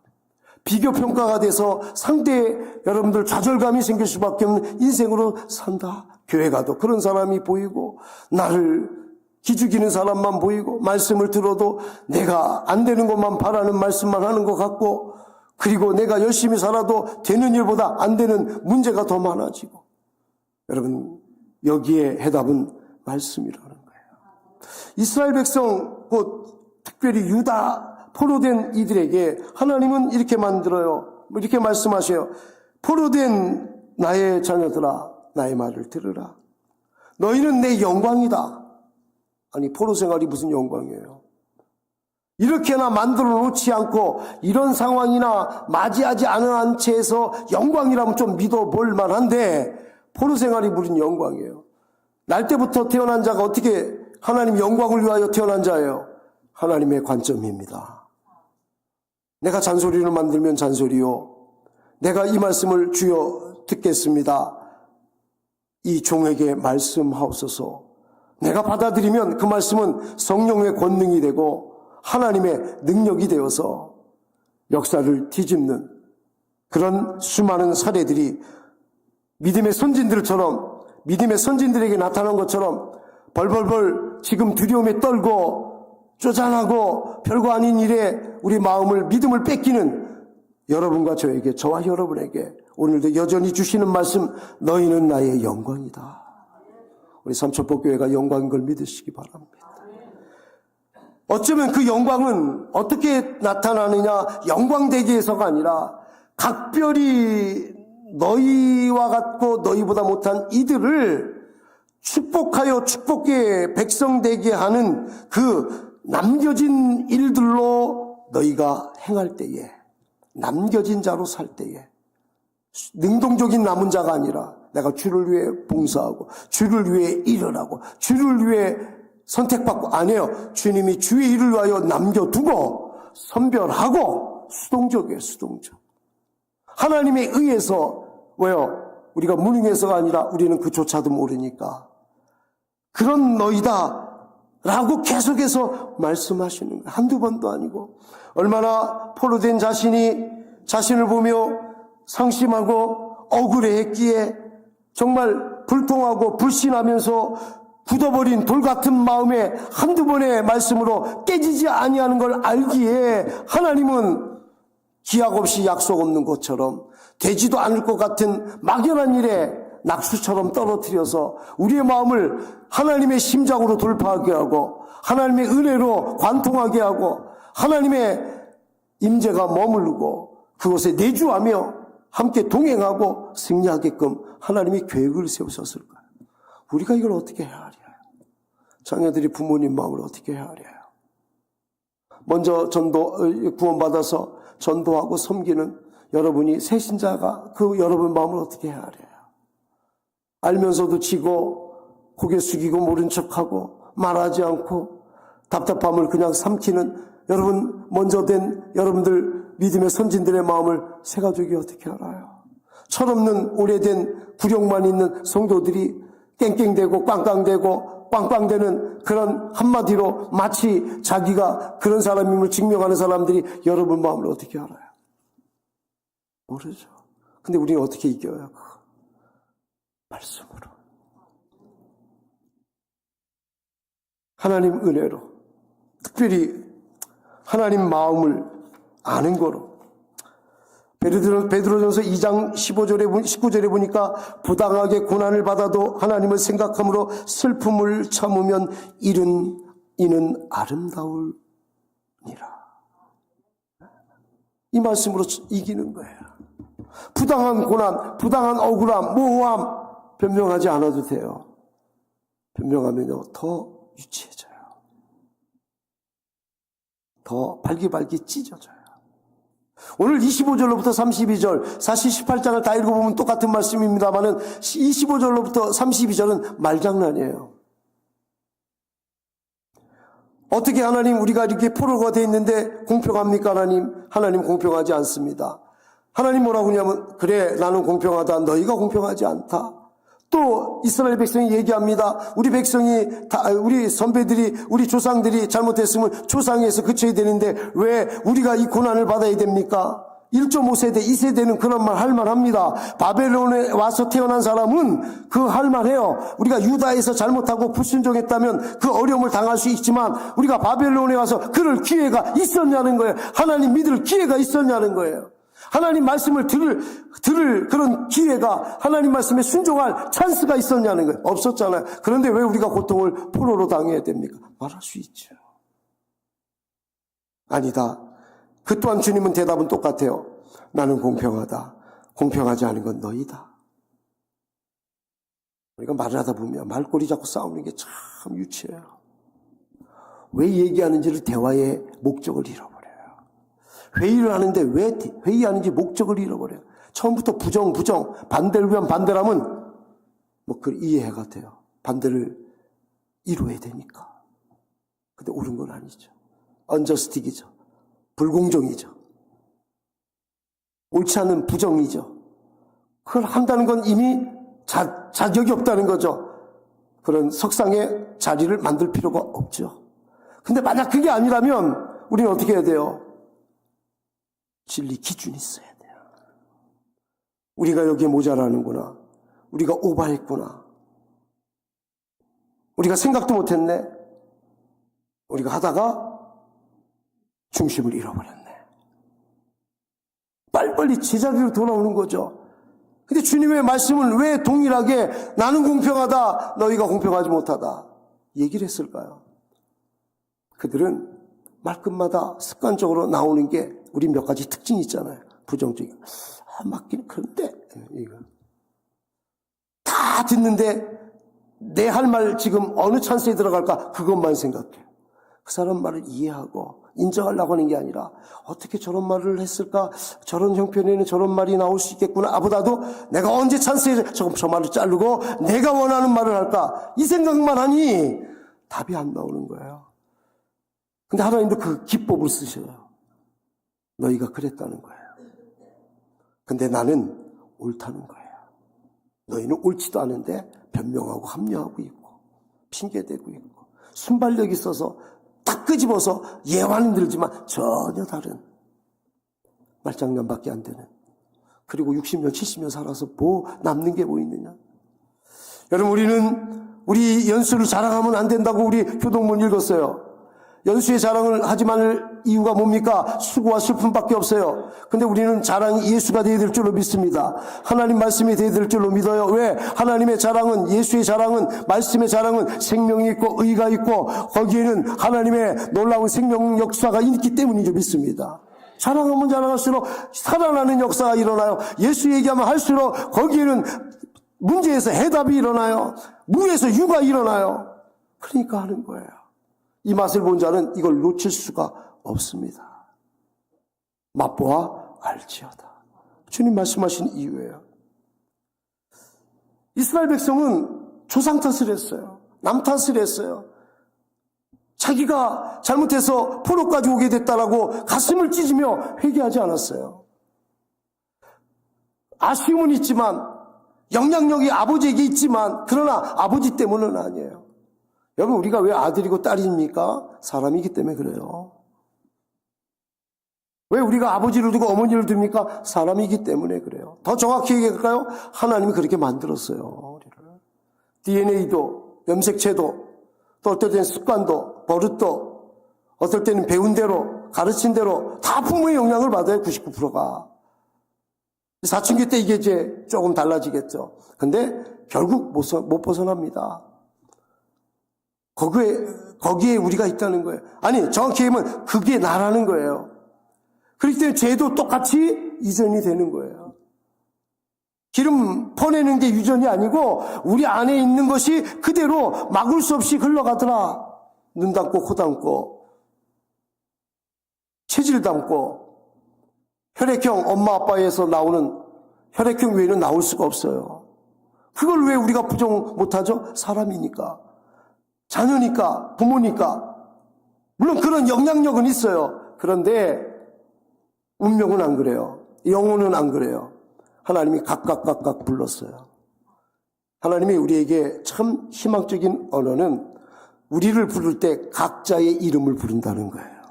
비교평가가 돼서 상대에 여러분들 좌절감이 생길 수밖에 없는 인생으로 산다. 교회 가도 그런 사람이 보이고 나를 기죽이는 사람만 보이고 말씀을 들어도 내가 안 되는 것만 바라는 말씀만 하는 것 같고 그리고 내가 열심히 살아도 되는 일보다 안 되는 문제가 더 많아지고 여러분 여기에 해답은 말씀이라는 거예요. 이스라엘 백성 곧 특별히 유다 포로된 이들에게 하나님은 이렇게 만들어요. 이렇게 말씀하셔요. 포로된 나의 자녀들아 나의 말을 들으라. 너희는 내 영광이다. 아니 포로 생활이 무슨 영광이에요. 이렇게나 만들어 놓지 않고 이런 상황이나 맞이하지 않은 채에서 영광이라면 좀 믿어볼 만한데 포로 생활이 무슨 영광이에요. 날 때부터 태어난 자가 어떻게 하나님 영광을 위하여 태어난 자예요. 하나님의 관점입니다. 내가 잔소리를 만들면 잔소리요. 내가 이 말씀을 주여 듣겠습니다. 이 종에게 말씀하옵소서. 내가 받아들이면 그 말씀은 성령의 권능이 되고 하나님의 능력이 되어서 역사를 뒤집는 그런 수많은 사례들이 믿음의 선진들처럼 믿음의 선진들에게 나타난 것처럼 벌벌벌 지금 두려움에 떨고 쪼잔하고 별거 아닌 일에 우리 마음을 믿음을 뺏기는 여러분과 저에게 저와 여러분에게 오늘도 여전히 주시는 말씀 너희는 나의 영광이다. 우리 삼천포교회가 영광인 걸 믿으시기 바랍니다. 어쩌면 그 영광은 어떻게 나타나느냐 영광되기 위해서가 아니라 각별히 너희와 같고 너희보다 못한 이들을 축복하여 축복의 백성 되게 하는 그 남겨진 일들로 너희가 행할 때에 남겨진 자로 살 때에 능동적인 남은 자가 아니라 내가 주를 위해 봉사하고 주를 위해 일을 하고 주를 위해 선택받고 아니에요. 주님이 주의 일을 위하여 남겨두고 선별하고 수동적이에요. 수동적. 하나님에 의해서, 왜요? 우리가 무능해서가 아니라 우리는 그조차도 모르니까. 그런 너희다 라고 계속해서 말씀하시는 거예요. 한두 번도 아니고. 얼마나 포로된 자신이 자신을 보며 상심하고 억울해했기에 정말 불통하고 불신하면서 굳어버린 돌 같은 마음에 한두 번의 말씀으로 깨지지 아니하는 걸 알기에 하나님은 기약 없이 약속 없는 것처럼 되지도 않을 것 같은 막연한 일에 낙수처럼 떨어뜨려서 우리의 마음을 하나님의 심장으로 돌파하게 하고 하나님의 은혜로 관통하게 하고 하나님의 임재가 머무르고 그곳에 내주하며 함께 동행하고 승리하게끔 하나님이 계획을 세우셨을 거예요. 우리가 이걸 어떻게 헤아려요? 자녀들이 부모님 마음을 어떻게 헤아려요? 먼저 구원받아서 전도하고 섬기는 여러분이 새신자가 그 여러분 마음을 어떻게 헤아려요? 알면서도 지고 고개 숙이고 모른 척하고 말하지 않고 답답함을 그냥 삼키는 여러분 먼저 된 여러분들 믿음의 선진들의 마음을 새가족이 어떻게 알아요? 철없는 오래된 구력만 있는 성도들이 깽깽대고 꽝꽝대고 빵빵대는 그런 한마디로 마치 자기가 그런 사람임을 증명하는 사람들이 여러분 마음을 어떻게 알아요? 모르죠. 근데 우리는 어떻게 이겨요? 말씀으로. 하나님 은혜로. 특별히 하나님 마음을 아는 거로. 베드로전서 2장 19절에 보니까 부당하게 고난을 받아도 하나님을 생각함으로 슬픔을 참으면 이는 아름다울니라. 이 말씀으로 이기는 거예요. 부당한 고난, 부당한 억울함, 모호함 변명하지 않아도 돼요. 변명하면요 더 유치해져요. 더 발기발기 찢어져요. 오늘 25절로부터 32절, 사실 18장을 다 읽어보면 똑같은 말씀입니다만은 25절로부터 32절은 말장난이에요. 어떻게 하나님 우리가 이렇게 포로가 되어 있는데 공평합니까 하나님? 하나님 공평하지 않습니다. 하나님 뭐라고 하냐면 그래 나는 공평하다 너희가 공평하지 않다. 또 이스라엘 백성이 얘기합니다. 우리 백성이 우리 선배들이 우리 조상들이 잘못했으면 조상에서 그쳐야 되는데 왜 우리가 이 고난을 받아야 됩니까? 1.5세대 2세대는 그런 말 할 만합니다. 바벨론에 와서 태어난 사람은 그 할 만해요. 우리가 유다에서 잘못하고 불순종했다면 그 어려움을 당할 수 있지만 우리가 바벨론에 와서 그럴 기회가 있었냐는 거예요. 하나님 믿을 기회가 있었냐는 거예요. 하나님 말씀을 들을 그런 기회가 하나님 말씀에 순종할 찬스가 있었냐는 거예요. 없었잖아요. 그런데 왜 우리가 고통을 포로로 당해야 됩니까? 말할 수 있죠. 아니다. 그 또한 주님은 대답은 똑같아요. 나는 공평하다. 공평하지 않은 건 너희다. 우리가 말을 하다 보면 말꼬리 잡고 싸우는 게 참 유치해요. 왜 얘기하는지를 대화의 목적을 잃어버려요. 회의를 하는데 왜 회의하는지 목적을 잃어버려요. 처음부터 부정, 반대를 위한 반대라면 그 이해가 돼요. 반대를 이루어야 되니까. 근데 옳은 건 아니죠. 언저스틱이죠. 불공정이죠. 옳지 않은 부정이죠. 그걸 한다는 건 이미 자격이 없다는 거죠. 그런 석상의 자리를 만들 필요가 없죠. 근데 만약 그게 아니라면 우리는 어떻게 해야 돼요? 진리 기준이 있어야 돼요. 우리가 여기에 모자라는구나. 우리가 오바했구나. 우리가 생각도 못했네. 우리가 하다가 중심을 잃어버렸네. 빨리빨리 제자리로 돌아오는 거죠. 근데 주님의 말씀은 왜 동일하게 나는 공평하다, 너희가 공평하지 못하다 얘기를 했을까요? 그들은 말끝마다 습관적으로 나오는 게 우리 몇 가지 특징이 있잖아요. 부정적인. 맞긴 그런데 이거 다 듣는데 내 할 말 지금 어느 찬스에 들어갈까 그것만 생각해. 그 사람 말을 이해하고 인정하려고 하는 게 아니라 어떻게 저런 말을 했을까? 저런 형편에는 저런 말이 나올 수 있겠구나. 보다도 내가 언제 찬스에 저 말을 자르고 내가 원하는 말을 할까? 이 생각만 하니 답이 안 나오는 거예요. 근데 하나님도 그 기법을 쓰셔요. 너희가 그랬다는 거예요. 근데 나는 옳다는 거예요. 너희는 옳지도 않은데 변명하고 합리화하고 있고 핑계대고 있고 순발력이 있어서 딱 끄집어서 예화는 들지만 전혀 다른 말장난밖에 안 되는, 그리고 60년 70년 살아서 뭐 남는 게 뭐 있느냐. 여러분, 우리 연수를 자랑하면 안 된다고 우리 교동문 읽었어요. 연수의 자랑을 하지 말 이유가 뭡니까? 수고와 슬픔밖에 없어요. 근데 우리는 자랑이 예수가 되어야 될 줄로 믿습니다. 하나님 말씀이 되어야 될 줄로 믿어요. 왜? 하나님의 자랑은, 예수의 자랑은, 말씀의 자랑은 생명이 있고 의가 있고 거기에는 하나님의 놀라운 생명 역사가 있기 때문이죠. 믿습니다. 자랑하면 자랑할수록 살아나는 역사가 일어나요. 예수 얘기하면 할수록 거기에는 문제에서 해답이 일어나요. 무에서 유가 일어나요. 그러니까 하는 거예요. 이 맛을 본 자는 이걸 놓칠 수가 없습니다. 맛보아 알지어다. 주님 말씀하신 이유예요. 이스라엘 백성은 조상 탓을 했어요. 남 탓을 했어요. 자기가 잘못해서 포로까지 오게 됐다라고 가슴을 찢으며 회개하지 않았어요. 아쉬움은 있지만, 영향력이 아버지에게 있지만, 그러나 아버지 때문은 아니에요. 여러분, 우리가 왜 아들이고 딸입니까? 사람이기 때문에 그래요. 왜 우리가 아버지를 두고 어머니를 둡니까? 사람이기 때문에 그래요. 더 정확히 얘기할까요? 하나님이 그렇게 만들었어요. 우리를. DNA도, 염색체도, 또 어떨 때는 습관도, 버릇도, 어떨 때는 배운 대로, 가르친 대로 다 부모의 영향을 받아요. 99%가. 사춘기 때 이게 이제 조금 달라지겠죠. 근데 결국 못 벗어납니다. 거기에 우리가 있다는 거예요. 아니, 정확히 얘기하면 그게 나라는 거예요. 그렇기 때문에 죄도 똑같이 이전이 되는 거예요. 기름 퍼내는 게 유전이 아니고 우리 안에 있는 것이 그대로 막을 수 없이 흘러가더라. 눈 담고 코 담고 체질 담고 혈액형 엄마 아빠에서 나오는 혈액형 외에는 나올 수가 없어요. 그걸 왜 우리가 부정 못하죠? 사람이니까. 자녀니까, 부모니까. 물론 그런 영향력은 있어요. 그런데 운명은 안 그래요. 영혼은 안 그래요. 하나님이 각각 불렀어요. 하나님이 우리에게 참 희망적인 언어는 우리를 부를 때 각자의 이름을 부른다는 거예요.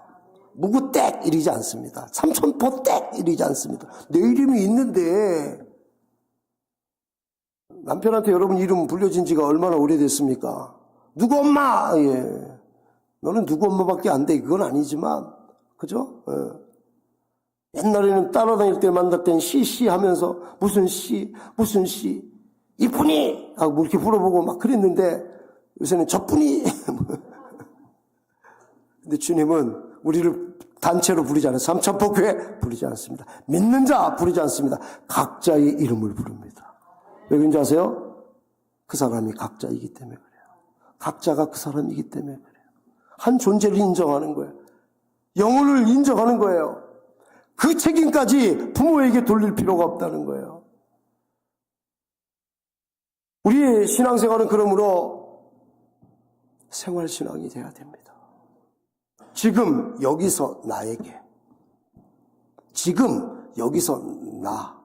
무구댁 이러지 않습니다. 삼천포댁 이러지 않습니다. 내 이름이 있는데, 남편한테 여러분 이름 불려진 지가 얼마나 오래됐습니까? 누구 엄마! 예. 너는 누구 엄마밖에 안 돼. 그건 아니지만, 그죠? 예. 옛날에는 따라다닐 때 만날 땐 씨 하면서 무슨 씨, 이쁜이! 하고 이렇게 물어보고 막 그랬는데 요새는 저뿐이! 근데 주님은 우리를 단체로 부르지 않아요. 삼천포교회 부르지 않습니다. 믿는 자 부르지 않습니다. 각자의 이름을 부릅니다. 왜 그런지 아세요? 그 사람이 각자이기 때문에 그래요. 각자가 그 사람이기 때문에 그래요. 한 존재를 인정하는 거예요. 영혼을 인정하는 거예요. 그 책임까지 부모에게 돌릴 필요가 없다는 거예요. 우리의 신앙생활은 그러므로 생활신앙이 돼야 됩니다. 지금 여기서 나에게, 지금 여기서 나,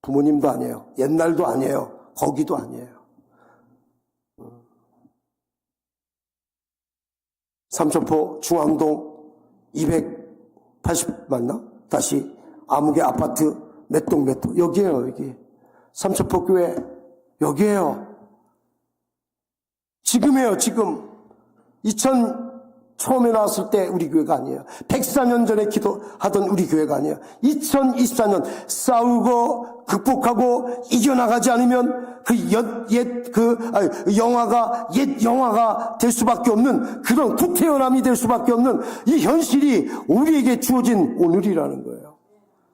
부모님도 아니에요. 옛날도 아니에요. 거기도 아니에요. 삼천포 중앙동 280 맞나? 다시 아무개 아파트 몇 동 여기에요. 여기 삼천포 교회 여기에요. 지금이에요. 지금 2000 처음에 나왔을 때 우리 교회가 아니에요. 104년 전에 기도하던 우리 교회가 아니에요. 2024년 싸우고 극복하고 이겨나가지 않으면 옛 영화가 될 수밖에 없는 그런 구태연함이 될 수밖에 없는 이 현실이 우리에게 주어진 오늘이라는 거예요.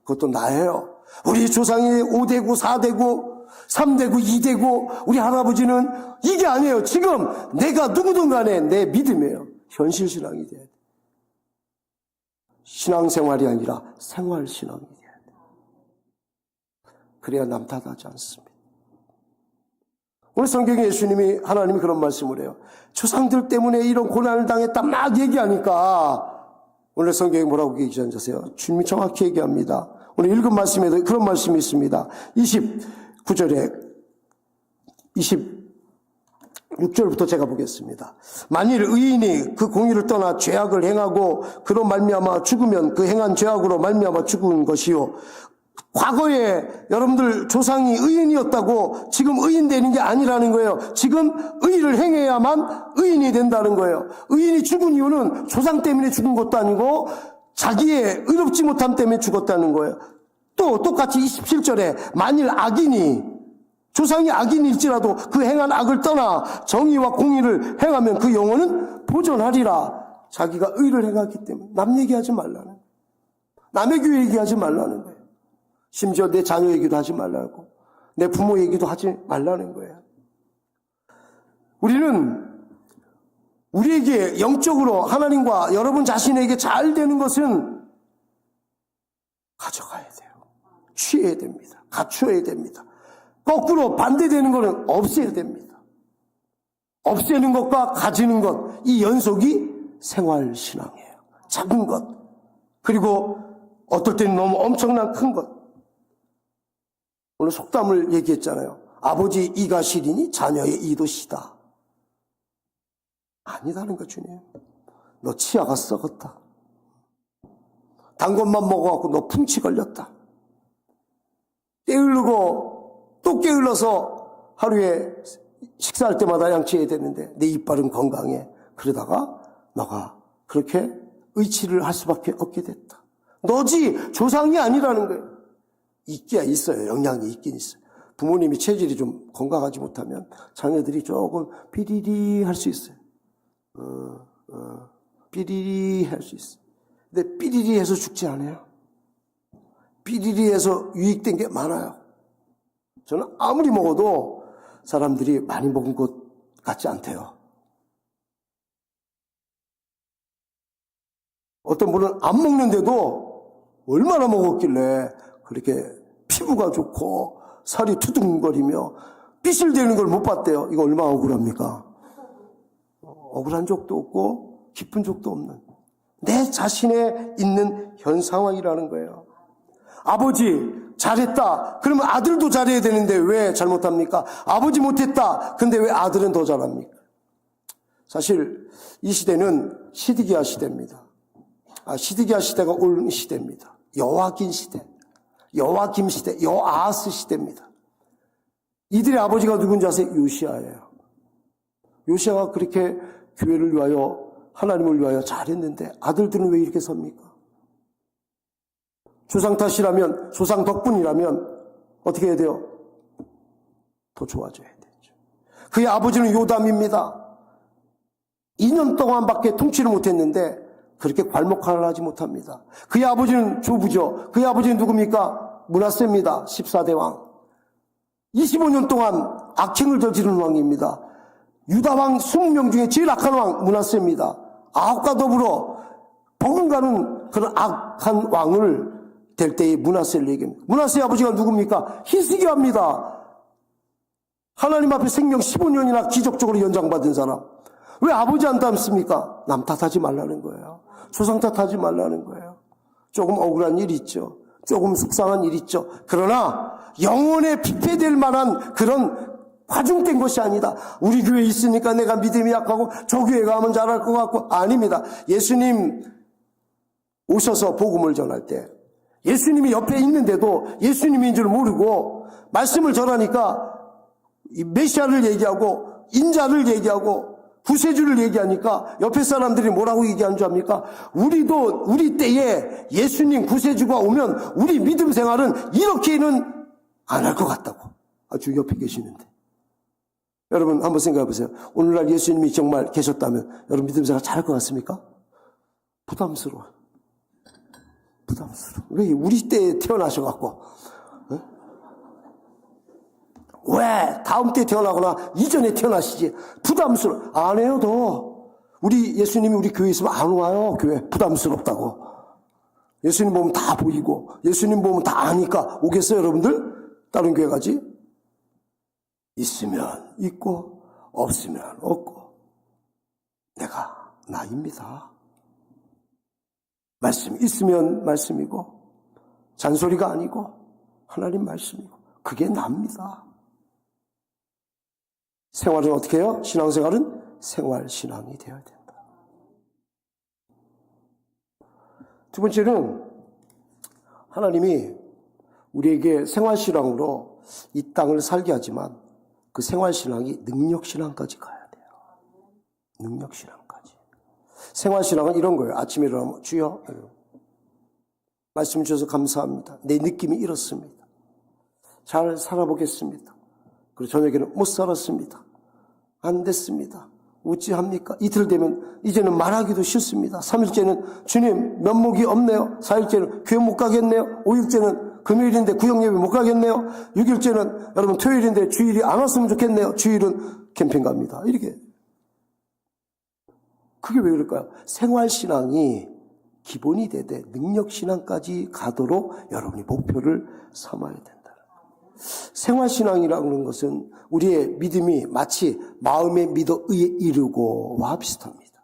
그것도 나예요. 우리 조상이 5대고 4대고 3대고 2대고 우리 할아버지는 이게 아니에요. 지금 내가 누구든 간에 내 믿음이에요. 현실신앙이 돼야 돼. 신앙생활이 아니라 생활신앙이 돼야 돼. 그래야 남 탓하지 않습니다. 오늘 성경에 예수님이 하나님이 그런 말씀을 해요. 조상들 때문에 이런 고난을 당했다 막 얘기하니까 오늘 성경에 뭐라고 얘기하는지 아세요? 주님이 정확히 얘기합니다. 오늘 읽은 말씀에도 그런 말씀이 있습니다. 29절에 26절부터 제가 보겠습니다. 만일 의인이 그 공의를 떠나 죄악을 행하고 그로 말미암아 죽으면 그 행한 죄악으로 말미암아 죽은 것이요. 과거에 여러분들 조상이 의인이었다고 지금 의인 되는 게 아니라는 거예요. 지금 의를 행해야만 의인이 된다는 거예요. 의인이 죽은 이유는 조상 때문에 죽은 것도 아니고 자기의 의롭지 못함 때문에 죽었다는 거예요. 또 똑같이 27절에 만일 악인이 조상이 악인일지라도 그 행한 악을 떠나 정의와 공의를 행하면 그 영혼은 보존하리라. 자기가 의를 행했기 때문에 남 얘기하지 말라는 거예요. 남의 교회 얘기하지 말라는 거예요. 심지어 내 자녀 얘기도 하지 말라고, 내 부모 얘기도 하지 말라는 거예요. 우리는 우리에게 영적으로 하나님과 여러분 자신에게 잘 되는 것은 가져가야 돼요. 취해야 됩니다. 갖춰야 됩니다. 거꾸로 반대되는 것은 없애야 됩니다. 없애는 것과 가지는 것, 이 연속이 생활신앙이에요. 작은 것, 그리고 어떨 때는 너무 엄청난 큰 것. 오늘 속담을 얘기했잖아요. 아버지 이가 시리니 자녀의 이도 시다. 아니다는 거 주님. 너 치아가 썩었다. 단 것만 먹어갖고 너 풍치 걸렸다. 게으르고 또 게을러서 하루에 식사할 때마다 양치해야 되는데 내 이빨은 건강해. 그러다가 너가 그렇게 의치를 할 수밖에 없게 됐다. 너지 조상이 아니라는 거예요. 있기야 있어요. 영향이 있긴 있어요. 부모님이 체질이 좀 건강하지 못하면 자녀들이 조금 삐리리 할 수 있어요. 삐리리 할 수 있어요. 근데 삐리리 해서 죽지 않아요. 삐리리 해서 유익된 게 많아요. 저는 아무리 먹어도 사람들이 많이 먹은 것 같지 않대요. 어떤 분은 안 먹는데도 얼마나 먹었길래 그렇게 피부가 좋고 살이 투둥거리며 삐실 되는 걸 못 봤대요. 이거 얼마나 억울합니까? 억울한 적도 없고 기쁜 적도 없는 내 자신에 있는 현 상황이라는 거예요. 아버지 잘했다. 그러면 아들도 잘해야 되는데 왜 잘못합니까? 아버지 못했다. 근데 왜 아들은 더 잘합니까? 사실 이 시대는 시드기야 시대입니다. 시드기야 시대가 온 시대입니다. 여호와긴 시대, 여호와김 시대, 여호아하스 시대입니다. 이들의 아버지가 누군지 아세요? 요시아예요. 요시아가 그렇게 교회를 위하여 하나님을 위하여 잘했는데 아들들은 왜 이렇게 섭니까? 조상 탓이라면, 조상 덕분이라면 어떻게 해야 돼요? 더 좋아져야 되죠. 그의 아버지는 요담입니다. 2년 동안밖에 통치를 못했는데 그렇게 괄목하를 하지 못합니다. 그의 아버지는 조부죠. 그의 아버지는 누굽니까? 므낫세입니다. 14대 왕. 25년 동안 악행을 저지른 왕입니다. 유다 왕 20명 중에 제일 악한 왕 므낫세입니다. 아합과 더불어 버금가는 그런 악한 왕을 될 때의 므낫세를 얘기합니다. 므낫세의 아버지가 누굽니까? 히스기야입니다. 하나님 앞에 생명 15년이나 기적적으로 연장받은 사람. 왜 아버지 안 닮습니까? 남 탓하지 말라는 거예요. 조상 탓하지 말라는 거예요. 조금 억울한 일 있죠. 조금 속상한 일 있죠. 그러나 영혼에 匹配될 만한 그런 과중된 것이 아니다. 우리 교회에 있으니까 내가 믿음이 약하고 저 교회 가면 잘할 것 같고 아닙니다. 예수님 오셔서 복음을 전할 때 예수님이 옆에 있는데도 예수님인 줄 모르고 말씀을 전하니까 메시아를 얘기하고 인자를 얘기하고 구세주를 얘기하니까 옆에 사람들이 뭐라고 얘기하는 줄 압니까? 우리도 우리 때에 예수님 구세주가 오면 우리 믿음 생활은 이렇게는 안 할 것 같다고. 아주 옆에 계시는데. 여러분 한번 생각해 보세요. 오늘날 예수님이 정말 계셨다면 여러분 믿음 생활 잘할 것 같습니까? 부담스러워. 부담스러워. 왜 우리 때에 태어나셔갖고 왜 다음 때 태어나거나 이전에 태어나시지? 부담스러워. 안 해요 더. 우리 예수님이 우리 교회에 있으면 안 와요. 교회 부담스럽다고. 예수님 보면 다 보이고 예수님 보면 다 아니까 오겠어요 여러분들? 다른 교회 가지? 있으면 있고 없으면 없고 내가 나입니다. 말씀이 있으면 말씀이고 잔소리가 아니고 하나님 말씀이고 그게 납니다. 생활은 어떻게 해요? 신앙생활은 생활신앙이 되어야 된다. 두 번째는 하나님이 우리에게 생활신앙으로 이 땅을 살게 하지만 그 생활신앙이 능력신앙까지 가야 돼요. 능력신앙까지. 생활신앙은 이런 거예요. 아침에 일어나면 주여 말씀 주셔서 감사합니다. 내 느낌이 이렇습니다. 잘 살아보겠습니다. 그리고 저녁에는 못 살았습니다. 안 됐습니다. 어찌합니까? 이틀 되면 이제는 말하기도 싫습니다. 3일째는 주님 면목이 없네요. 4일째는 교회 못 가겠네요. 5일째는 금요일인데 구역예배 못 가겠네요. 6일째는 여러분 토요일인데 주일이 안 왔으면 좋겠네요. 주일은 캠핑 갑니다. 이렇게. 그게 왜 그럴까요? 생활신앙이 기본이 되되 능력신앙까지 가도록 여러분이 목표를 삼아야 된다. 생활신앙이라는 것은 우리의 믿음이 마치 마음에 믿어 의에 이르고와 비슷합니다.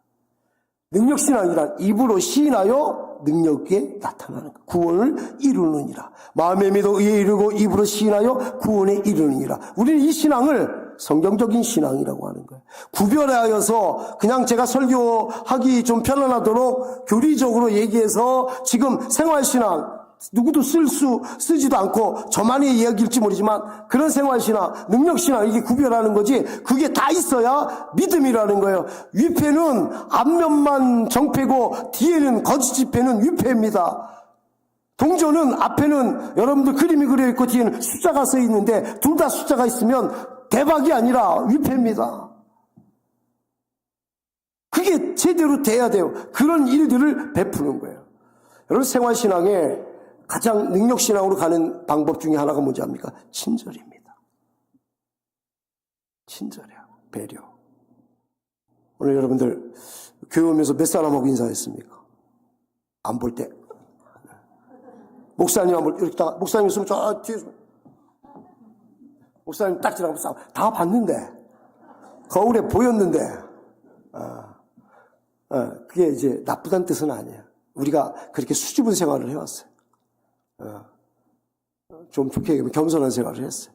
능력신앙이란 입으로 시인하여 능력에 나타나는 것. 구원을 이루느니라. 마음에 믿어 의에 이르고 입으로 시인하여 구원에 이르느니라. 우리는 이 신앙을 성경적인 신앙이라고 하는 거예요. 구별하여서 그냥 제가 설교하기 좀 편안하도록 교리적으로 얘기해서 지금 생활신앙 누구도 쓰지도 않고 저만의 이야기일지 모르지만 그런 생활신앙, 능력신앙 이게 구별하는 거지 그게 다 있어야 믿음이라는 거예요. 위패는 앞면만 정패고 뒤에는 거짓 지폐는 위패입니다. 동전은 앞에는 여러분들 그림이 그려있고 뒤에는 숫자가 써 있는데 둘 다 숫자가 있으면 대박이 아니라 위패입니다. 그게 제대로 돼야 돼요. 그런 일들을 베푸는 거예요. 여러분 생활신앙에 가장 능력신앙으로 가는 방법 중에 하나가 뭔지 압니까? 친절입니다. 친절이야. 배려. 오늘 여러분들 교회 오면서 몇 사람하고 인사했습니까? 안 볼 때. 목사님 안 볼 때 이렇게 딱 목사님 있으면 저 뒤에서 목사님 딱 지나가면 싸워. 다 봤는데 거울에 보였는데 그게 이제 나쁘다는 뜻은 아니에요. 우리가 그렇게 수줍은 생활을 해왔어요. 좀 좋게 얘기하면 겸손한 생활을 했어요.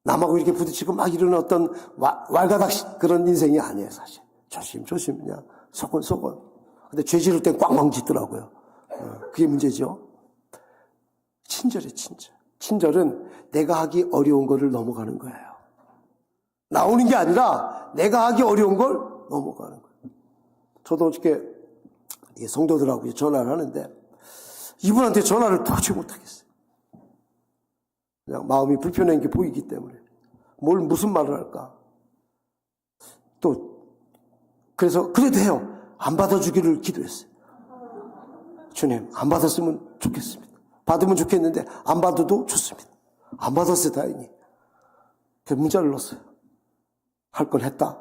남하고 이렇게 부딪히고 막 이러는 어떤 왈가닥 그런 인생이 아니에요, 사실. 조심조심 그냥 소곤소곤. 근데 죄 지를 땐 꽝꽝 짓더라고요. 그게 문제죠. 친절해, 친절. 친절은 내가 하기 어려운 거를 넘어가는 거예요. 나오는 게 아니라 내가 하기 어려운 걸 넘어가는 거예요. 저도 어저께 성도들하고 전화를 하는데 이분한테 전화를 도저히 못하겠어요. 그냥 마음이 불편한 게 보이기 때문에. 무슨 말을 할까? 또, 그래서, 그래도 해요. 안 받아주기를 기도했어요. 주님, 안 받았으면 좋겠습니다. 받으면 좋겠는데, 안 받아도 좋습니다. 안 받았어요, 다행히. 그래서 문자를 넣었어요. 할 걸 했다.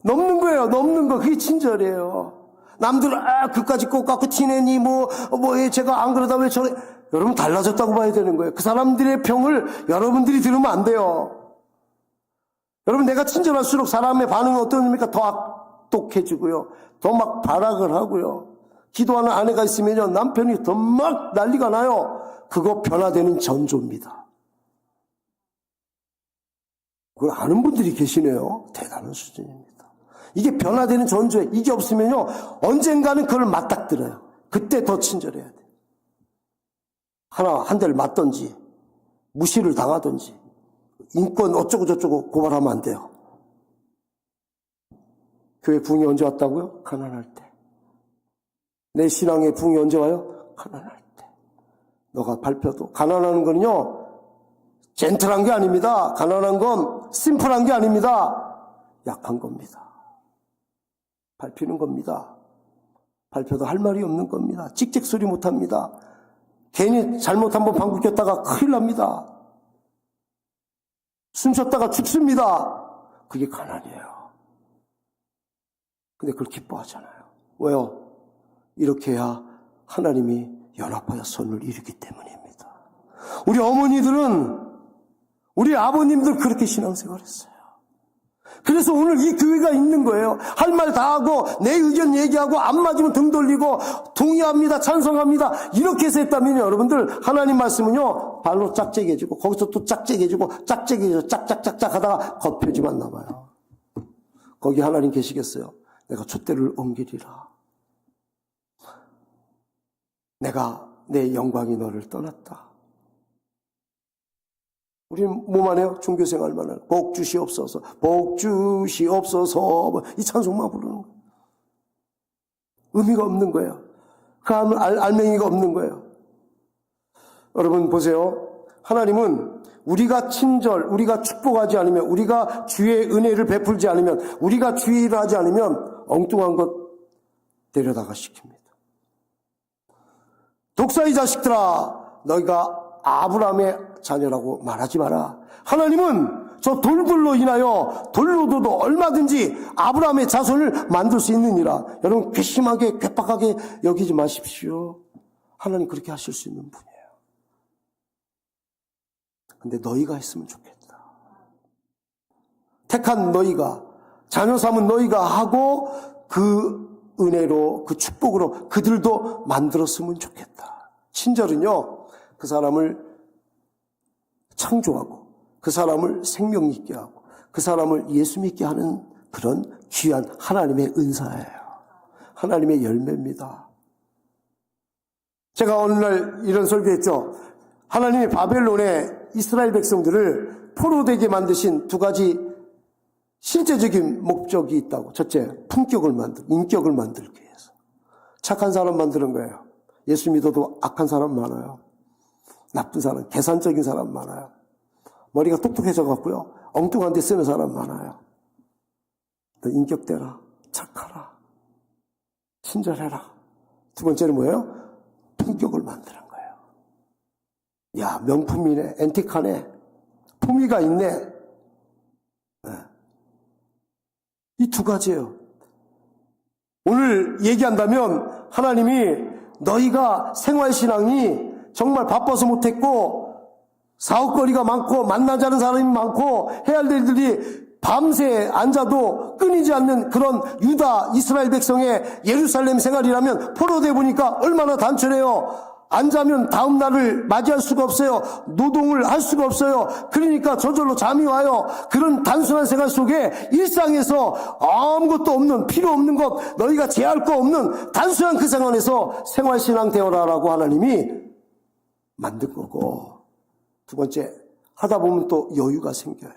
넘는 거예요, 넘는 거. 그게 친절이에요. 남들 그까지 꼭 갖고 티내니 제가 안 그러다 왜 저래. 여러분 달라졌다고 봐야 되는 거예요. 그 사람들의 평을 여러분들이 들으면 안 돼요. 여러분 내가 친절할수록 사람의 반응은 어떠합니까? 더 악독해지고요. 더 막 발악을 하고요. 기도하는 아내가 있으면요 남편이 더 막 난리가 나요. 그거 변화되는 전조입니다. 그걸 아는 분들이 계시네요. 대단한 수준입니다. 이게 변화되는 전조에 이게 없으면요 언젠가는 그걸 맞닥뜨려요. 그때 더 친절해야 돼요. 한 대를 맞던지 무시를 당하던지 인권 어쩌고 저쩌고 고발하면 안 돼요. 교회 부흥이 언제 왔다고요? 가난할 때. 내 신앙의 부흥이 언제 와요? 가난할 때. 너가 밟혀도 가난하는 거는요 젠틀한 게 아닙니다. 가난한 건 심플한 게 아닙니다. 약한 겁니다. 밟히는 겁니다. 밟혀도 할 말이 없는 겁니다. 찍찍 소리 못합니다. 괜히 잘못 한번 방구 꼈다가 큰일 납니다. 숨 쉬었다가 죽습니다. 그게 가난이에요. 근데 그걸 기뻐하잖아요. 왜요? 이렇게 해야 하나님이 연합하여 선을 이루기 때문입니다. 우리 어머니들은 우리 아버님들 그렇게 신앙생활 했어요. 그래서 오늘 이 교회가 있는 거예요. 할 말 다 하고 내 의견 얘기하고 안 맞으면 등 돌리고 동의합니다, 찬성합니다 이렇게 해서 했다면 여러분들 하나님 말씀은요 발로 짝짝해지고 거기서 또 짝짝해지고 짝짝해지고 짝짝짝짝 하다가 겉표지만 남아요. 거기 하나님 계시겠어요? 내가 촛대를 옮기리라. 내가 내 영광이 너를 떠났다. 우리는 뭐만 해요? 종교생활만 해요. 복 주시옵소서, 복 주시옵소서 이 찬송만 부르는 거예요. 의미가 없는 거예요. 그 하면 알맹이가 없는 거예요. 여러분 보세요. 하나님은 우리가 친절, 우리가 축복하지 않으면, 우리가 주의 은혜를 베풀지 않으면, 우리가 주의 일을 하지 않으면 엉뚱한 것 데려다가 시킵니다. 독사의 자식들아, 너희가 아브라함의 자녀라고 말하지 마라. 하나님은 저 돌들로 인하여 돌로도 얼마든지 아브라함의 자손을 만들 수 있느니라. 여러분 괘씸하게 괴팍하게 여기지 마십시오. 하나님 그렇게 하실 수 있는 분이에요. 근데 너희가 했으면 좋겠다. 택한 너희가, 자녀 삼은 너희가 하고 그 은혜로, 그 축복으로 그들도 만들었으면 좋겠다. 친절은요, 그 사람을 창조하고 그 사람을 생명 있게 하고 그 사람을 예수 믿게 하는 그런 귀한 하나님의 은사예요. 하나님의 열매입니다. 제가 어느 날 이런 설교했죠. 하나님이 바벨론의 이스라엘 백성들을 포로되게 만드신 두 가지 실제적인 목적이 있다고. 첫째, 인격을 만들기 위해서. 착한 사람 만드는 거예요. 예수 믿어도 악한 사람 많아요. 나쁜 사람, 계산적인 사람 많아요. 머리가 똑똑해져 갖고요. 엉뚱한 데 쓰는 사람 많아요. 너 인격대라, 착하라, 친절해라. 두 번째는 뭐예요? 품격을 만드는 거예요. 야, 명품이네, 앤틱하네, 품위가 있네. 네. 이 두 가지예요. 오늘 얘기한다면 하나님이 너희가 생활신앙이 정말 바빠서 못했고 사업거리가 많고 만나지 않은 사람이 많고 해야 할 일들이 밤새 앉아도 끊이지 않는 그런 유다 이스라엘 백성의 예루살렘 생활이라면 포로돼 보니까 얼마나 단촐해요. 안 자면 다음 날을 맞이할 수가 없어요. 노동을 할 수가 없어요. 그러니까 저절로 잠이 와요. 그런 단순한 생활 속에 일상에서 아무것도 없는, 필요 없는 것, 너희가 제할 거 없는 단순한 그 생활에서 생활신앙 되어라라고 하나님이 만든 거고, 두 번째, 하다 보면 또 여유가 생겨요.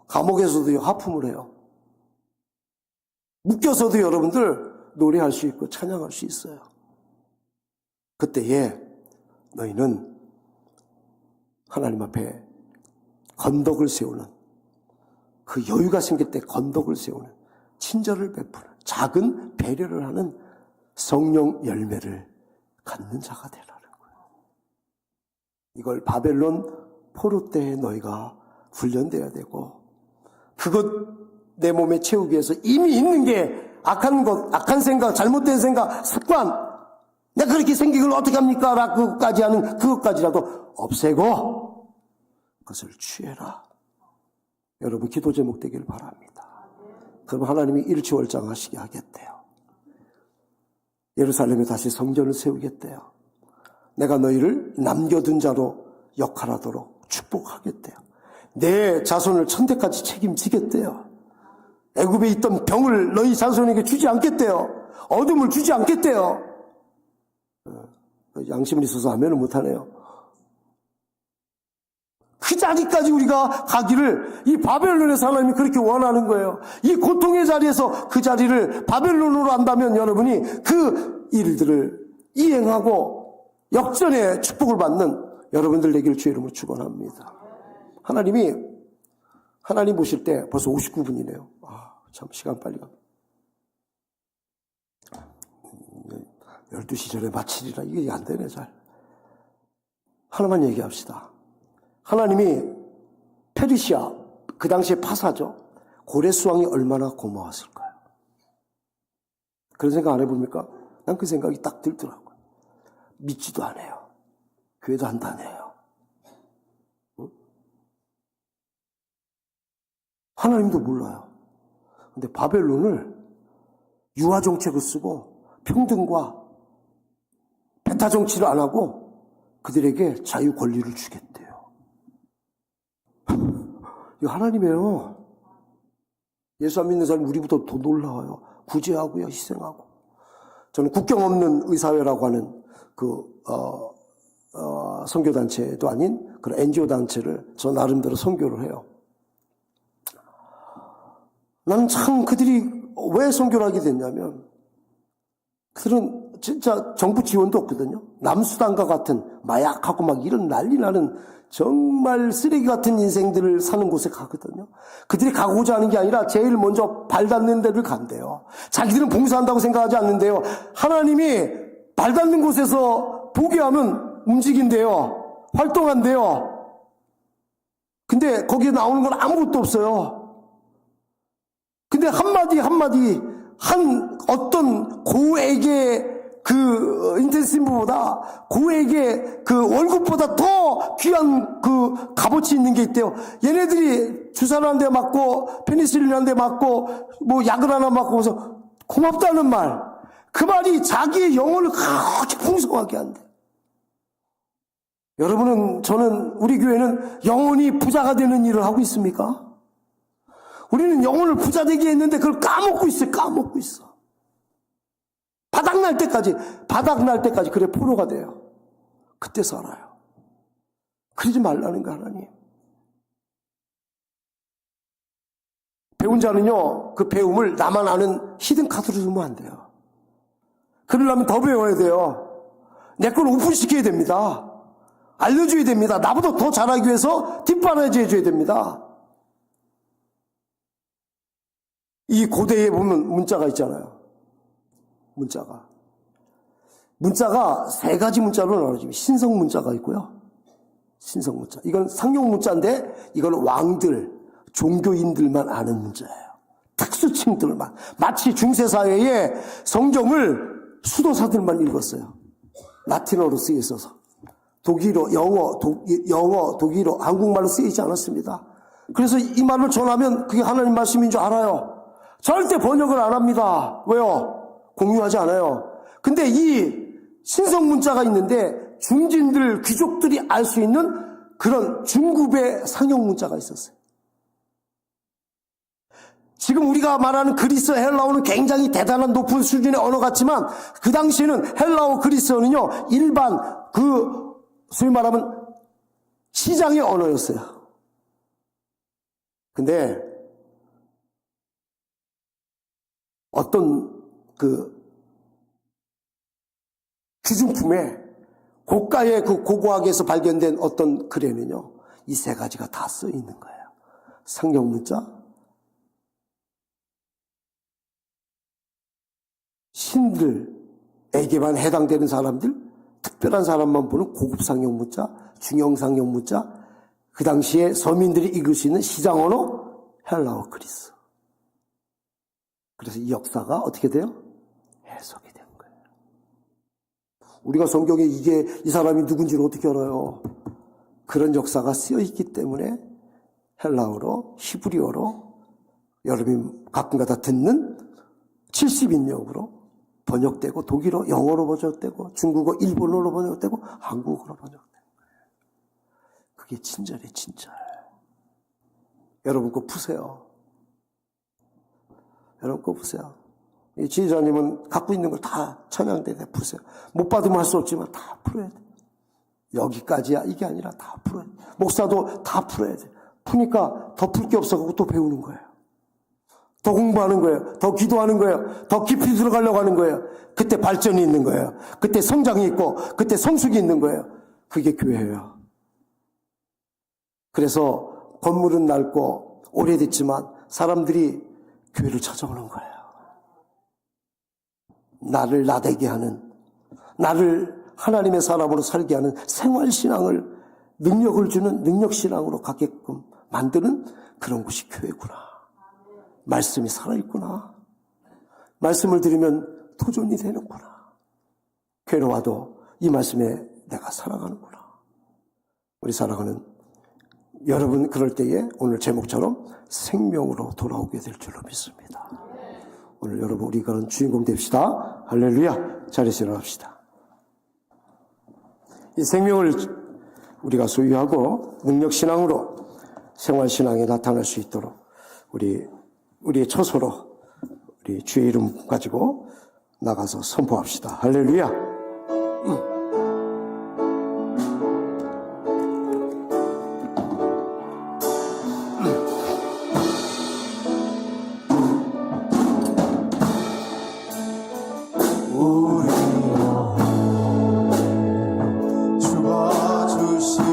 감옥에서도 하품을 해요. 묶여서도 여러분들 노래할 수 있고 찬양할 수 있어요. 그때에 너희는 하나님 앞에 건덕을 세우는, 그 여유가 생길 때 건덕을 세우는, 친절을 베푸는, 작은 배려를 하는 성령 열매를 갖는 자가 되라는 거예요. 이걸 바벨론 포로 때에 너희가 훈련돼야 되고, 그것 내 몸에 채우기 위해서 이미 있는 게 악한 것, 악한 생각, 잘못된 생각, 습관, 내가 그렇게 생긴 걸 어떻게 합니까? 라고까지 하는 그것까지라도 없애고 그것을 취해라. 여러분 기도 제목 되기를 바랍니다. 그럼 하나님이 일치월장하시게 하겠대요. 예루살렘에 다시 성전을 세우겠대요. 내가 너희를 남겨둔 자로 역할하도록 축복하겠대요. 내 자손을 천대까지 책임지겠대요. 애굽에 있던 병을 너희 자손에게 주지 않겠대요. 어둠을 주지 않겠대요. 양심은 있어서 하면은 못하네요. 그 자리까지 우리가 가기를 이 바벨론에서 하나님이 그렇게 원하는 거예요. 이 고통의 자리에서 그 자리를 바벨론으로 한다면 여러분이 그 일들을 이행하고 역전의 축복을 받는 여러분들 되기를 주의 이름으로 축원합니다. 하나님 보실 때 벌써 59분이네요. 참 시간 빨리 가. 12시 전에 마치리라. 이게 안 되네, 잘. 하나만 얘기합시다. 하나님이 페르시아, 그 당시에 파사죠. 고레스왕이 얼마나 고마웠을까요? 그런 생각 안 해봅니까? 난 그 생각이 딱 들더라고요. 믿지도 않아요. 교회도 안 다녀요. 하나님도 몰라요. 근데 바벨론을 유화 정책을 쓰고 평등과 배타 정치를 안 하고 그들에게 자유 권리를 주겠대요. 이거 하나님이에요. 예수 안 믿는 사람이 우리보다 더 놀라워요. 구제하고요, 희생하고. 저는 국경 없는 의사회라고 하는 선교단체도 아닌 그런 NGO 단체를 저 나름대로 선교를 해요. 나는 참 그들이 왜 선교를 하게 됐냐면 그들은 진짜 정부 지원도 없거든요. 남수단과 같은 마약하고 막 이런 난리 나는 정말 쓰레기 같은 인생들을 사는 곳에 가거든요. 그들이 가고자 하는 게 아니라 제일 먼저 발 닿는 데를 간대요. 자기들은 봉사한다고 생각하지 않는데요. 하나님이 발 닿는 곳에서 보게 하면 움직인대요. 활동한대요. 근데 거기에 나오는 건 아무것도 없어요. 근데 한마디 한 어떤 고액의 그 인텐시브보다 고액의 그 월급보다 더 귀한 그 값어치 있는 게 있대요. 얘네들이 주사를 한 대 맞고 페니실린 한 대 맞고 뭐 약을 하나 맞고 그래서 고맙다는 말, 그 말이 자기의 영혼을 그렇게 풍성하게 한대. 여러분은, 저는, 우리 교회는 영혼이 부자가 되는 일을 하고 있습니까? 우리는 영혼을 부자 되게 했는데 그걸 까먹고 있어요. 까먹고 있어. 바닥날 때까지 그래 포로가 돼요. 그때 살아요. 그러지 말라는 거 하나님. 배운 자는요, 그 배움을 나만 아는 히든 카드로 두면 안 돼요. 그러려면 더 배워야 돼요. 내 걸 오픈시켜야 됩니다. 알려줘야 됩니다. 나보다 더 잘하기 위해서 뒷바라지 해줘야 됩니다. 이 고대에 보면 문자가 있잖아요. 문자가 세 가지 문자로 나눠집니다. 신성 문자가 있고요. 신성 문자. 이건 상용 문자인데 이건 왕들, 종교인들만 아는 문자예요. 특수층들만. 마치 중세사회에 성경을 수도사들만 읽었어요. 라틴어로 쓰여 있어서. 독일어, 영어, 독일어, 한국말로 쓰이지 않았습니다. 그래서 이 말을 전하면 그게 하나님 말씀인 줄 알아요. 절대 번역을 안 합니다. 왜요? 공유하지 않아요. 근데 이 신성 문자가 있는데 중진들, 귀족들이 알 수 있는 그런 중급의 상용 문자가 있었어요. 지금 우리가 말하는 그리스, 헬라어는 굉장히 대단한 높은 수준의 언어 같지만 그 당시에는 헬라어, 그리스어는요, 일반 소위 말하면 시장의 언어였어요. 근데 어떤 귀중품에 고가의 고고학에서 발견된 어떤 글에는요, 이 세 가지가 다 써 있는 거예요. 상용 문자, 신들에게만 해당되는 사람들, 특별한 사람만 보는 고급 상용 문자, 중형 상용 문자, 그 당시에 서민들이 읽을 수 있는 시장 언어, 헬라어, 그리스. 그래서 이 역사가 어떻게 돼요? 해석이 된 거예요. 우리가 성경에 이 사람이 누군지를 어떻게 알아요? 그런 역사가 쓰여 있기 때문에 헬라어로, 히브리어로 여러분이 가끔가다 듣는 70인역으로 번역되고 독일어, 영어로 번역되고 중국어, 일본어로 번역되고 한국어로 번역된 거예요. 그게 친절해, 친절. 여러분 거 푸세요. 여러분 거 푸세요. 이 지휘자님은 갖고 있는 걸 다 찬양대에 푸세요. 못 받으면 할 수 없지만 다 풀어야 돼. 여기까지야 이게 아니라 다 풀어야 돼. 목사도 다 풀어야 돼. 푸니까 더 풀 게 없어서 또 배우는 거예요. 더 공부하는 거예요. 더 기도하는 거예요. 더 깊이 들어가려고 하는 거예요. 그때 발전이 있는 거예요. 그때 성장이 있고 그때 성숙이 있는 거예요. 그게 교회예요. 그래서 건물은 낡고 오래됐지만 사람들이 교회를 찾아오는 거예요. 나를 나되게 하는, 나를 하나님의 사람으로 살게 하는 생활신앙을, 능력을 주는 능력신앙으로 가게끔 만드는 그런 곳이 교회구나. 말씀이 살아있구나. 말씀을 들으면 도전이 되는구나. 교회로 와도 이 말씀에 내가 살아가는구나. 우리 사랑하는 여러분 그럴 때에 오늘 제목처럼 생명으로 돌아오게 될 줄로 믿습니다. 오늘 여러분 우리 그런 주인공 됩시다. 할렐루야. 자리에서 일어납시다. 이 생명을 우리가 소유하고 능력신앙으로 생활신앙에 나타날 수 있도록 우리의 처소로 우리 주의 이름 가지고 나가서 선포합시다. 할렐루야. 주가 주신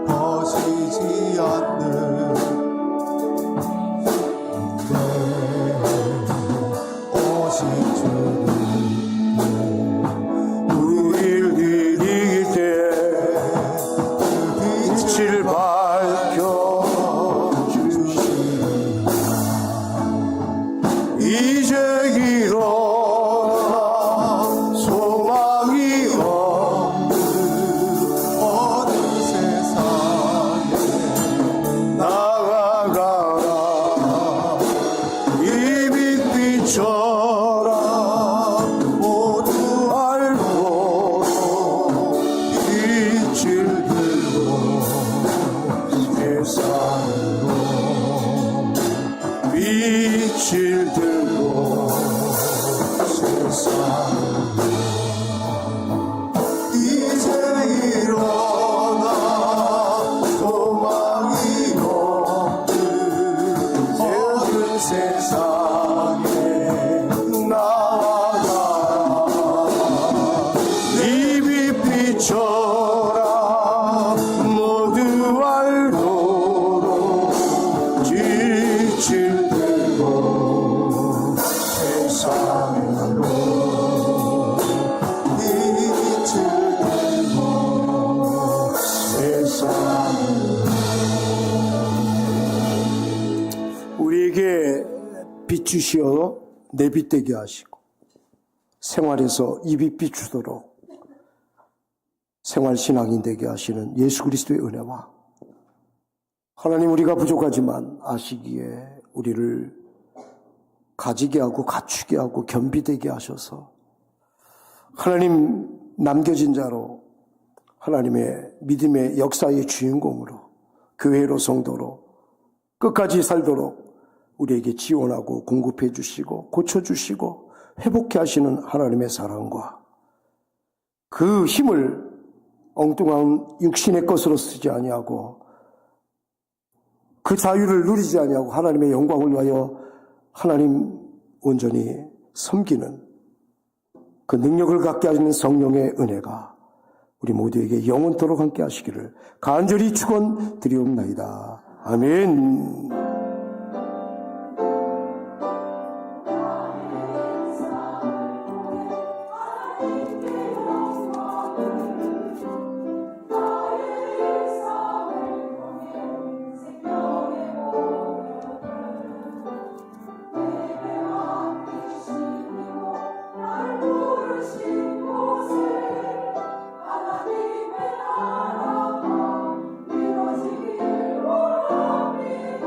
거시지 않는 오직 주님 우리를 이길 때 빛을 밝혀 주시니 이제 일어나 소망이 없는 어느 세상에 나아가라 이 빛비춰라 모두 알고 빛을 들고 세상으로 빛을 들고 세상으로 이제 일어나 소망이 없는 모든 세상에 나아가라 이 빛 비춰라 모두 알도록 빛을 들고 세상으로 빛을 들고 세상으로 우리에게 비추시어 내 빛 되게 하시고 생활에서 이 빛 비추도록 생활신앙인 되게 하시는 예수 그리스도의 은혜와 하나님 우리가 부족하지만 아시기에 우리를 가지게 하고 갖추게 하고 겸비되게 하셔서 하나님 남겨진 자로 하나님의 믿음의 역사의 주인공으로 교회로 성도로 끝까지 살도록 우리에게 지원하고 공급해 주시고 고쳐주시고 회복해 하시는 하나님의 사랑과 그 힘을 엉뚱한 육신의 것으로 쓰지 아니하고 그 자유를 누리지 아니하고 하나님의 영광을 위하여 하나님 온전히 섬기는 그 능력을 갖게 하시는 성령의 은혜가 우리 모두에게 영원토록 함께 하시기를 간절히 축원드리옵나이다. 아멘. 하나님의 나라가 이루어지길 원합니다.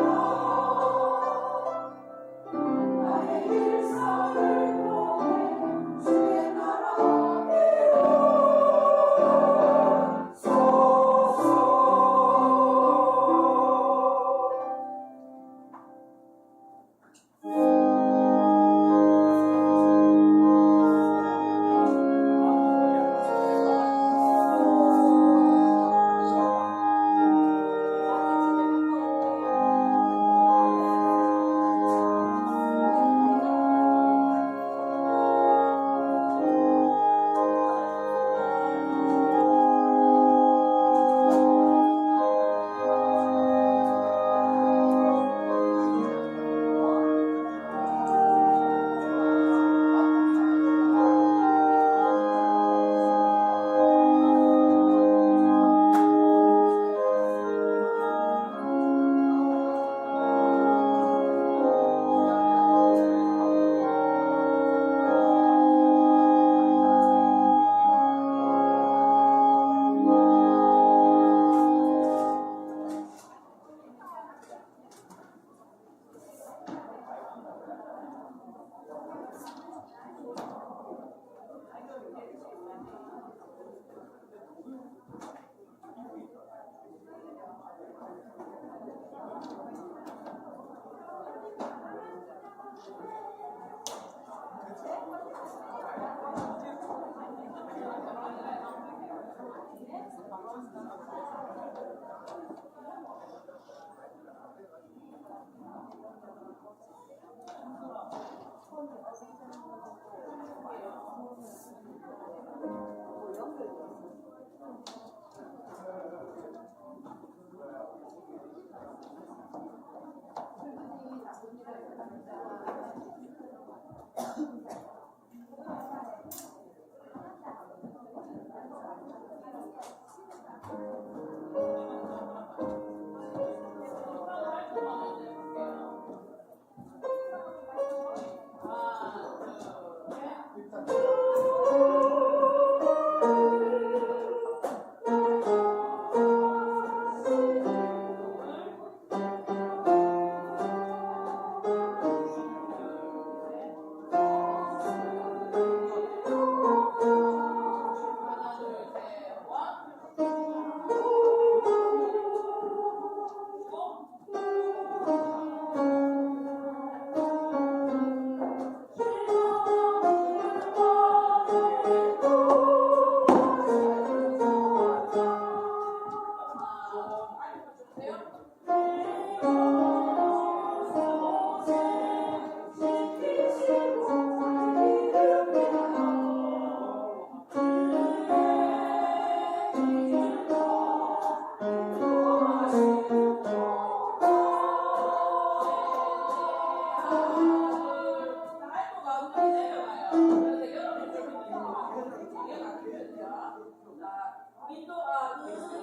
인도가